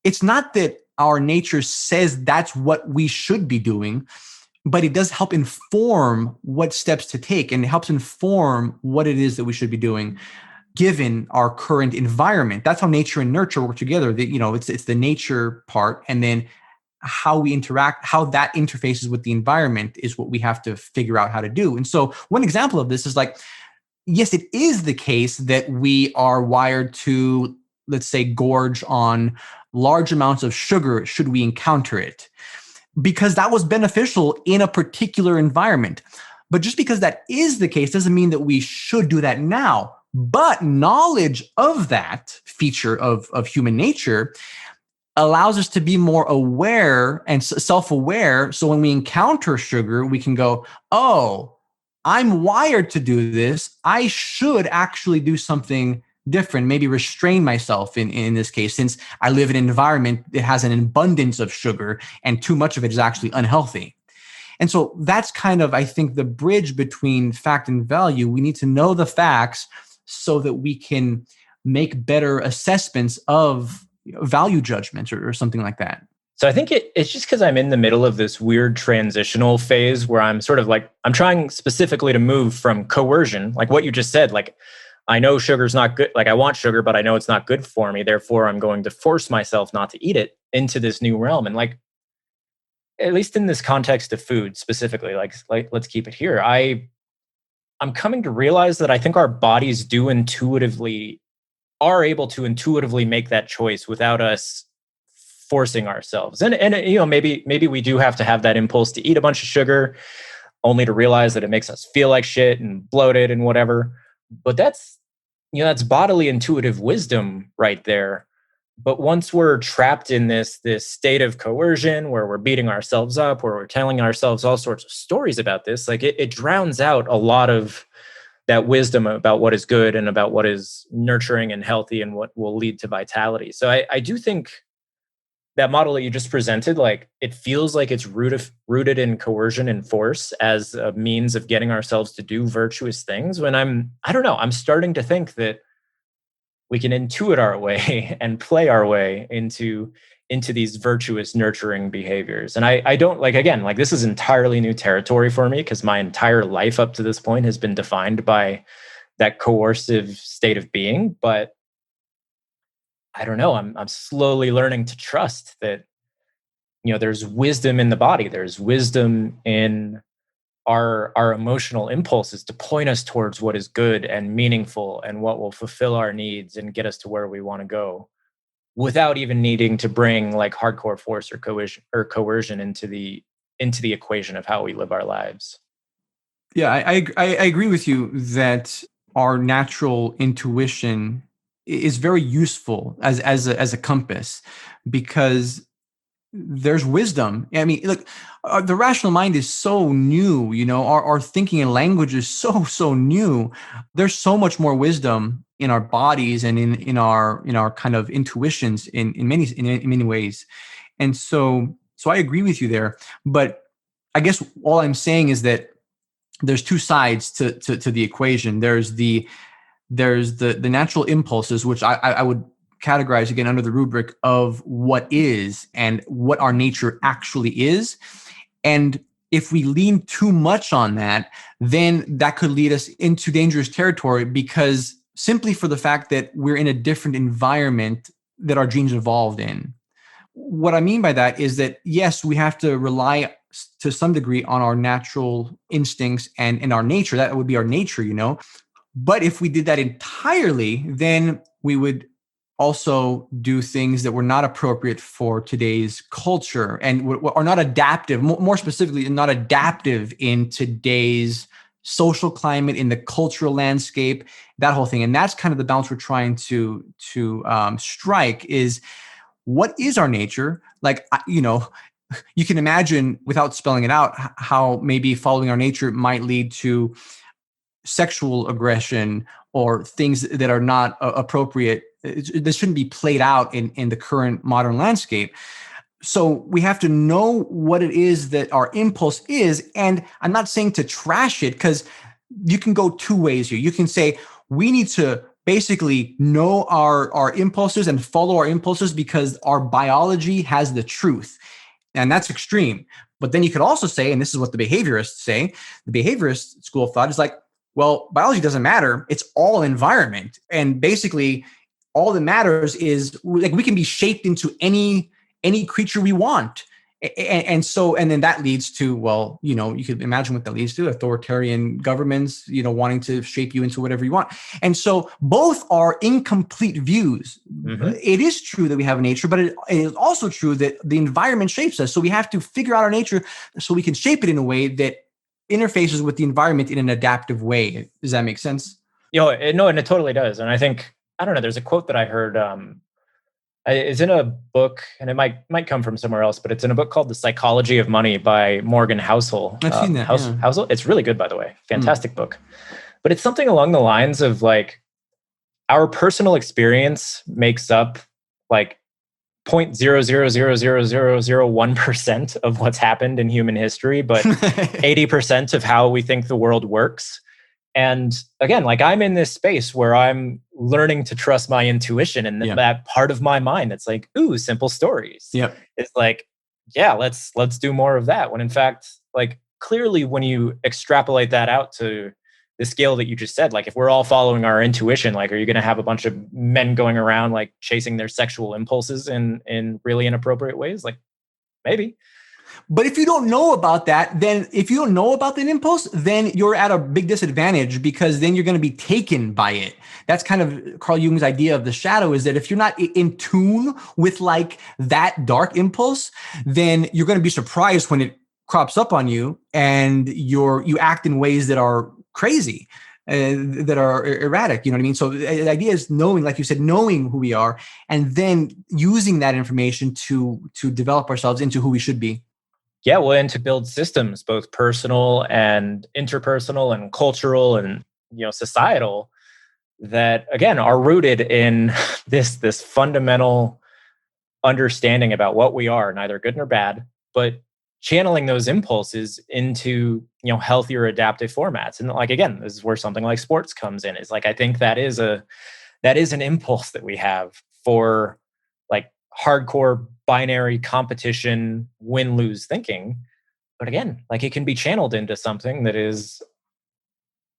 It's not that our nature says that's what we should be doing, but it does help inform what steps to take, and it helps inform what it is that we should be doing given our current environment. That's how nature and nurture work together. It's the nature part, and then how we interact, how that interfaces with the environment is what we have to figure out how to do. And so one example of this is like, yes, it is the case that we are wired to, let's say, gorge on large amounts of sugar should we encounter it, because that was beneficial in a particular environment. But just because that is the case doesn't mean that we should do that now. But knowledge of that feature of human nature allows us to be more aware and self-aware. So when we encounter sugar, we can go, oh, I'm wired to do this. I should actually do something different, maybe restrain myself in this case, since I live in an environment that has an abundance of sugar and too much of it is actually unhealthy. And so that's kind of, I think, the bridge between fact and value. We need to know the facts so that we can make better assessments of value judgments or something like that. So I think it's just because I'm in the middle of this weird transitional phase where I'm sort of like, I'm trying specifically to move from coercion, like what you just said, like, I know sugar's not good. Like I want sugar, but I know it's not good for me. Therefore, I'm going to force myself not to eat it, into this new realm. And like, at least in this context of food specifically, like let's keep it here. I'm coming to realize that I think our bodies are able to intuitively make that choice without us forcing ourselves. And maybe we do have to have that impulse to eat a bunch of sugar only to realize that it makes us feel like shit and bloated and whatever. But that's bodily intuitive wisdom right there. But once we're trapped in this state of coercion where we're beating ourselves up, where we're telling ourselves all sorts of stories about this, like it drowns out a lot of that wisdom about what is good and about what is nurturing and healthy and what will lead to vitality. So I do think that model that you just presented, like it feels like it's rooted in coercion and force as a means of getting ourselves to do virtuous things. When I don't know, I'm starting to think that we can intuit our way and play our way into these virtuous nurturing behaviors. And I don't like, again, like this is entirely new territory for me because my entire life up to this point has been defined by that coercive state of being. But I don't know, I'm slowly learning to trust that, there's wisdom in the body. There's wisdom in our emotional impulses to point us towards what is good and meaningful and what will fulfill our needs and get us to where we want to go without even needing to bring like hardcore force or coercion into the equation of how we live our lives. Yeah, I agree with you that our natural intuition is very useful as a compass, because there's wisdom. I mean, look, the rational mind is so new. Our thinking and language is so new. There's so much more wisdom in our bodies and in our kind of intuitions in many ways. And so I agree with you there. But I guess all I'm saying is that there's two sides to the equation. There's the natural impulses, which I would categorize again under the rubric of what is and what our nature actually is. And if we lean too much on that, then that could lead us into dangerous territory, because simply for the fact that we're in a different environment that our genes evolved in. What I mean by that is that, yes, we have to rely to some degree on our natural instincts and our nature. That would be our nature, But if we did that entirely, then we would also do things that were not appropriate for today's culture and are not adaptive, more specifically, not adaptive in today's social climate, in the cultural landscape, that whole thing. And that's kind of the balance we're trying to strike is, what is our nature? Like, you can imagine, without spelling it out, how maybe following our nature might lead to sexual aggression or things that are not appropriate. This shouldn't be played out in the current modern landscape. So we have to know what it is that our impulse is. And I'm not saying to trash it, because you can go two ways here. You can say we need to basically know our impulses and follow our impulses because our biology has the truth. And that's extreme. But then you could also say, and this is what the behaviorists say, the behaviorist school of thought is like, well, biology doesn't matter. It's all environment. And basically all that matters is, like, we can be shaped into any creature we want. And then that leads to, well, you could imagine what that leads to: authoritarian governments, wanting to shape you into whatever you want. And so both are incomplete views. Mm-hmm. It is true that we have a nature, but it is also true that the environment shapes us. So we have to figure out our nature so we can shape it in a way that interfaces with the environment in an adaptive way. Does that make sense? No, and it totally does. And I think, I don't know, there's a quote that I heard, it's in a book, and it might come from somewhere else, but it's in a book called The Psychology of Money by Morgan Housel. I've seen that. Housel. It's really good, by the way. Fantastic book. But it's something along the lines of like, our personal experience makes up like 0.0000001% of what's happened in human history, but 80% of how we think the world works. And again, like, I'm in this space where I'm learning to trust my intuition and that part of my mind that's like, ooh, simple stories. Yeah. It's like, yeah, let's do more of that. When in fact, like, clearly when you extrapolate that out to the scale that you just said, like, if we're all following our intuition, like, are you going to have a bunch of men going around like chasing their sexual impulses in really inappropriate ways? Like, maybe. But if you don't know about that, then if you don't know about that impulse, then you're at a big disadvantage, because then you're going to be taken by it. That's kind of Carl Jung's idea of the shadow, is that if you're not in tune with like that dark impulse, then you're going to be surprised when it crops up on you, and you act in ways that are crazy, that are erratic. You know what I mean? So the idea is knowing, like you said, knowing who we are, and then using that information to develop ourselves into who we should be. Yeah, well, and to build systems, both personal and interpersonal and cultural and societal, that again are rooted in this fundamental understanding about what we are, neither good nor bad, but channeling those impulses into healthier adaptive formats. And like again, this is where something like sports comes in. Is like I think that is an impulse that we have for like hardcore binary competition, win-lose thinking. But again, like it can be channeled into something that is,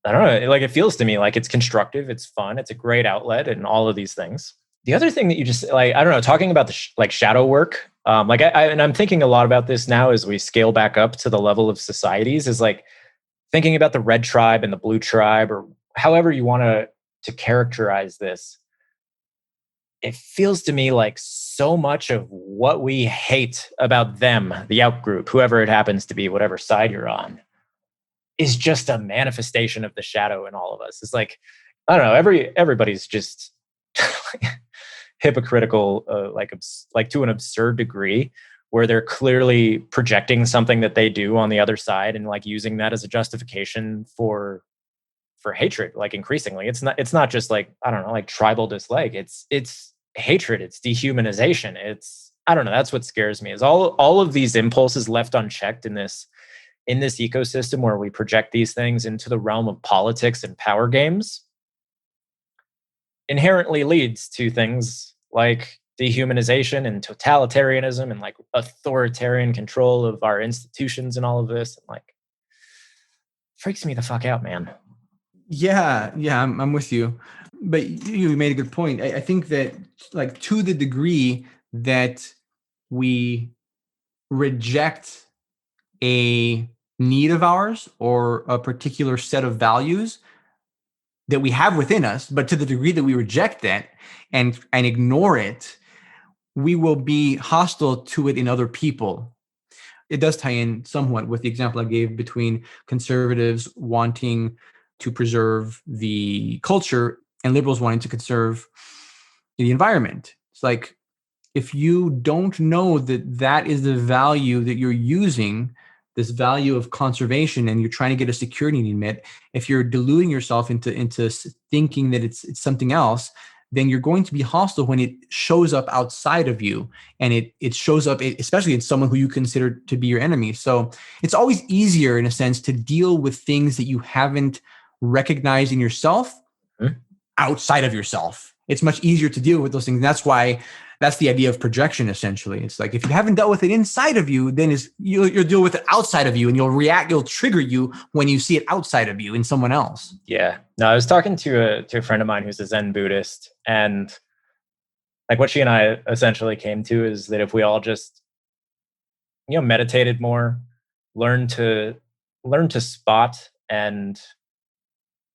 I don't know, like it feels to me like it's constructive, it's fun, it's a great outlet, and all of these things. The other thing that you just like, I don't know, talking about the like shadow work, like and I'm thinking a lot about this now as we scale back up to the level of societies, is like thinking about the red tribe and the blue tribe, or however you want to characterize this. It feels to me like so much of what we hate about them, the out group, whoever it happens to be, whatever side you're on, is just a manifestation of the shadow in all of us. It's like, I don't know, everybody's just hypocritical, like to an absurd degree, where they're clearly projecting something that they do on the other side and like using that as a justification for hatred. Like increasingly, it's not just like, I don't know, like tribal dislike. It's hatred. It's dehumanization. It's, I don't know. That's what scares me, is all of these impulses left unchecked in this ecosystem where we project these things into the realm of politics and power games, inherently leads to things like dehumanization and totalitarianism and like authoritarian control of our institutions and all of this. And like, freaks me the fuck out, man. Yeah, I'm with you. But you made a good point. I think that like to the degree that we reject a need of ours or a particular set of values that we have within us, but to the degree that we reject that and ignore it, we will be hostile to it in other people. It does tie in somewhat with the example I gave between conservatives wanting to preserve the culture and liberals wanting to conserve the environment. It's like, if you don't know that that is the value that you're using, this value of conservation, and you're trying to get a security need met, if you're deluding yourself into thinking that it's something else, then you're going to be hostile when it shows up outside of you, and it shows up, especially in someone who you consider to be your enemy. So it's always easier, in a sense, to deal with things that you haven't recognized in yourself outside of yourself. It's much easier to deal with those things. And that's the idea of projection, essentially. It's like, if you haven't dealt with it inside of you, then you'll deal with it outside of you, and you'll trigger you when you see it outside of you in someone else. Yeah. No, I was talking to a friend of mine who's a Zen Buddhist, and like what she and I essentially came to is that if we all just, meditated more, learn to spot and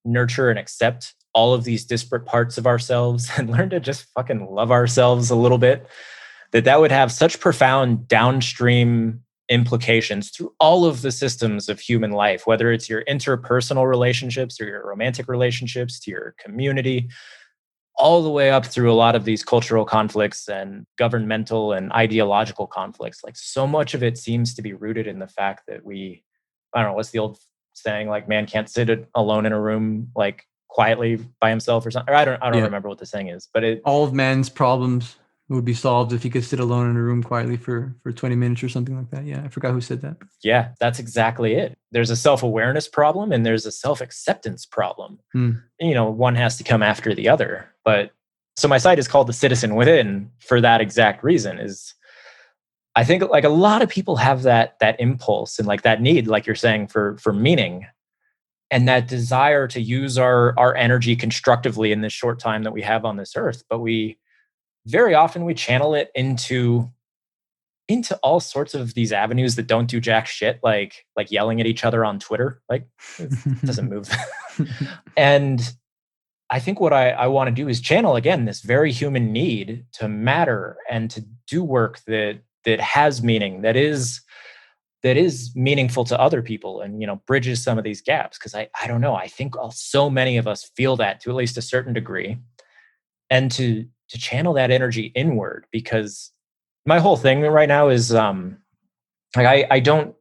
nurture and accept all of these disparate parts of ourselves, and learn to just fucking love ourselves a little bit, that would have such profound downstream implications through all of the systems of human life, whether it's your interpersonal relationships or your romantic relationships, to your community, all the way up through a lot of these cultural conflicts and governmental and ideological conflicts. Like, so much of it seems to be rooted in the fact that I don't know, what's the old saying, like, man can't sit alone in a room like quietly by himself or something. Or I don't remember what the saying is, but all of man's problems would be solved if he could sit alone in a room quietly for 20 minutes or something like that. Yeah, I forgot who said that. Yeah, that's exactly it. There's a self-awareness problem and there's a self-acceptance problem. One has to come after the other. But so my site is called The Citizen Within for that exact reason. Is I think like a lot of people have that impulse and like that need, like you're saying, for meaning, and that desire to use our energy constructively in this short time that we have on this earth. But we very often channel it into into all sorts of these avenues that don't do jack shit, like yelling at each other on Twitter. Like, it doesn't move. And I think what I want to do is channel again this very human need to matter and to do work that has meaning, that is meaningful to other people, and bridges some of these gaps. Because I don't know, I think so many of us feel that to at least a certain degree, and to channel that energy inward. Because my whole thing right now is like I don't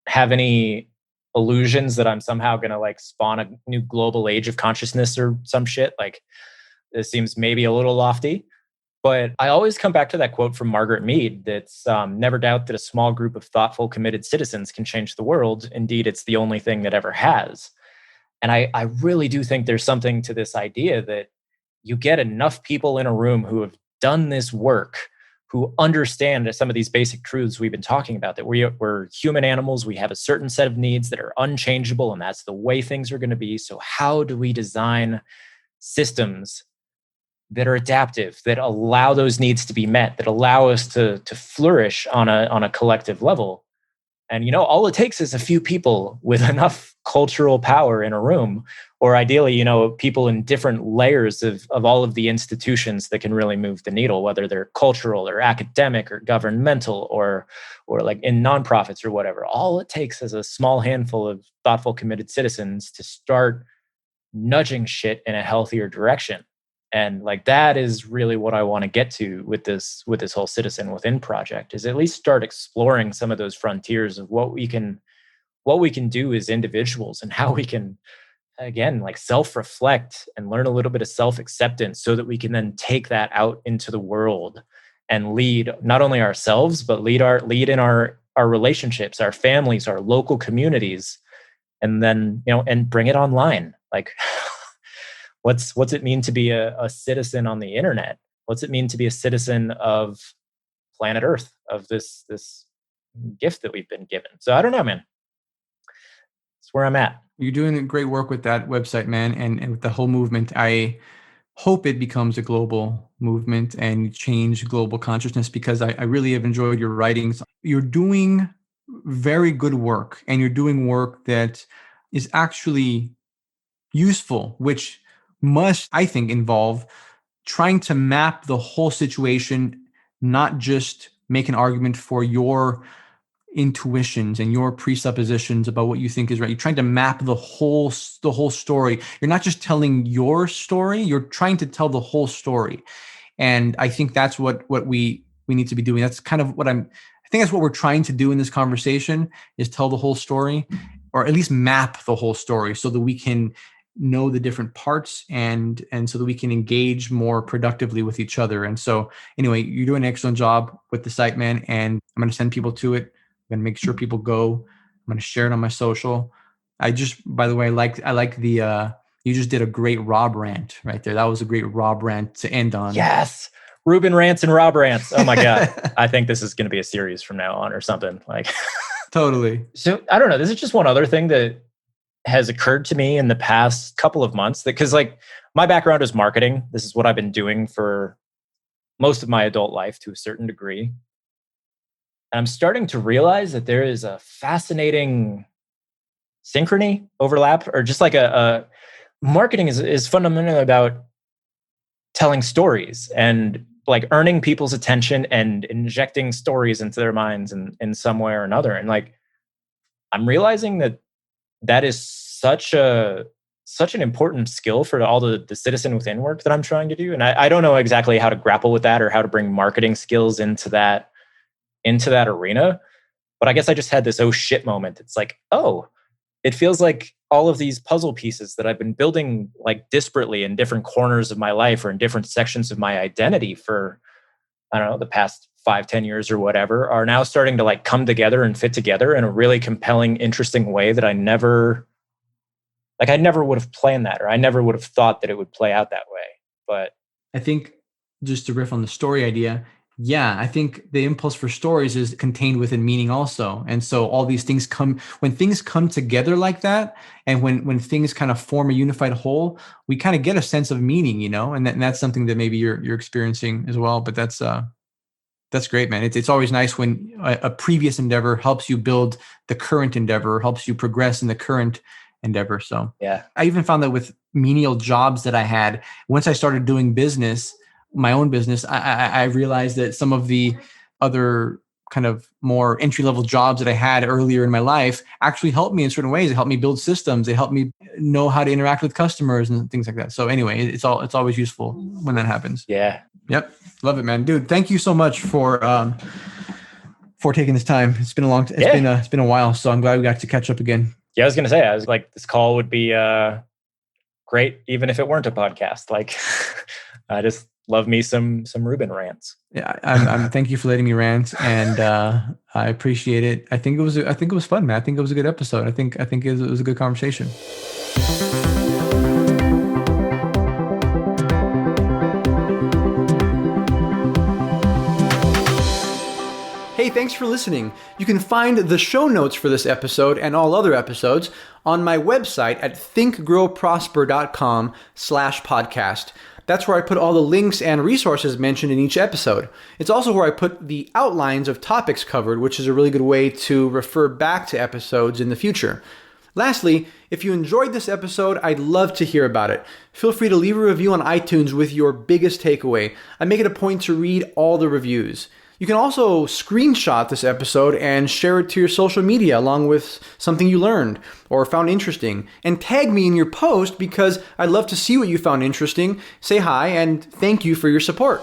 have any illusions that I'm somehow gonna like spawn a new global age of consciousness or some shit. Like, this seems maybe a little lofty, but I always come back to that quote from Margaret Mead that's never doubt that a small group of thoughtful, committed citizens can change the world. Indeed, it's the only thing that ever has. And I really do think there's something to this idea that you get enough people in a room who have done this work, who understand some of these basic truths we've been talking about, that we're human animals, we have a certain set of needs that are unchangeable, and that's the way things are going to be. So how do we design systems that are adaptive, that allow those needs to be met, that allow us to flourish on a collective level? And all it takes is a few people with enough cultural power in a room, or ideally, people in different layers of all of the institutions that can really move the needle, whether they're cultural or academic or governmental or like in nonprofits or whatever. All it takes is a small handful of thoughtful, committed citizens to start nudging shit in a healthier direction. And like, that is really what I want to get to with this whole Citizen Within project, is at least start exploring some of those frontiers of what we can do as individuals, and how we can, again, like, self-reflect and learn a little bit of self-acceptance, so that we can then take that out into the world and lead not only ourselves, but lead in our relationships, our families, our local communities, and then and bring it online. Like, what's it mean to be a citizen on the internet? What's it mean to be a citizen of planet Earth, of this gift that we've been given? So I don't know, man. It's where I'm at. You're doing great work with that website, man, and with the whole movement. I hope it becomes a global movement and change global consciousness, because I really have enjoyed your writings. You're doing very good work, and you're doing work that is actually useful, which must, I think, involve trying to map the whole situation, not just make an argument for your intuitions and your presuppositions about what you think is right. You're trying to map the whole story. You're not just telling your story, you're trying to tell the whole story. And I think that's what we need to be doing. That's kind of what I think that's what we're trying to do in this conversation, is tell the whole story, or at least map the whole story, so that we can know the different parts, and so that we can engage more productively with each other. And so anyway, you're doing an excellent job with the site, man, and I'm going to send people to it. I'm going to make sure people go. I'm going to share it on my social. By the way, I like the you just did a great Rob rant right there. That was a great Rob rant to end on. Yes. Ruben rants and Rob rants. Oh my God. I think this is going to be a series from now on or something. Like, totally. So I don't know. This is just one other thing that has occurred to me in the past couple of months, because like, my background is marketing. This is what I've been doing for most of my adult life to a certain degree. And I'm starting to realize that there is a fascinating synchrony, overlap, or just like a marketing is fundamentally about telling stories and like earning people's attention and injecting stories into their minds in some way or another. And like, I'm realizing that is such an important skill for all the citizen within work that I'm trying to do. And I don't know exactly how to grapple with that, or how to bring marketing skills into that arena. But I guess I just had this oh shit moment. It's like, oh, it feels like all of these puzzle pieces that I've been building like disparately in different corners of my life, or in different sections of my identity for, I don't know, the past 5-10 years or whatever, are now starting to like come together and fit together in a really compelling, interesting way that I never would have planned that, or I never would have thought that it would play out that way. But I think, just to riff on the story idea, yeah, I think the impulse for stories is contained within meaning also. And so all these things when things come together like that, and when things kind of form a unified whole, we kind of get a sense of meaning, and that's something that maybe you're experiencing as well. But that's That's great, man. It's always nice when a previous endeavor helps you build the current endeavor, helps you progress in the current endeavor. So Yeah. I even found that with menial jobs that I had, once I started doing business, my own business, I realized that some of the other kind of more entry-level jobs that I had earlier in my life actually helped me in certain ways. It helped me build systems. It helped me know how to interact with customers and things like that. So anyway, it's always useful when that happens. Yeah. Yep. Love it, man. Dude, thank you so much for taking this time. It's been it's been a while, so I'm glad we got to catch up again. Yeah, I was going to say, I was like, this call would be great, even if it weren't a podcast. Like, I just love me some Ruben rants. Yeah, I'm thank you for letting me rant, and I appreciate it. I think it was fun, man. I think it was a good episode. I think it was a good conversation. Hey, thanks for listening. You can find the show notes for this episode and all other episodes on my website at thinkgrowprosper.com/podcast. That's where I put all the links and resources mentioned in each episode. It's also where I put the outlines of topics covered, which is a really good way to refer back to episodes in the future. Lastly, if you enjoyed this episode, I'd love to hear about it. Feel free to leave a review on iTunes with your biggest takeaway. I make it a point to read all the reviews. You can also screenshot this episode and share it to your social media along with something you learned or found interesting. And tag me in your post because I'd love to see what you found interesting. Say hi and thank you for your support.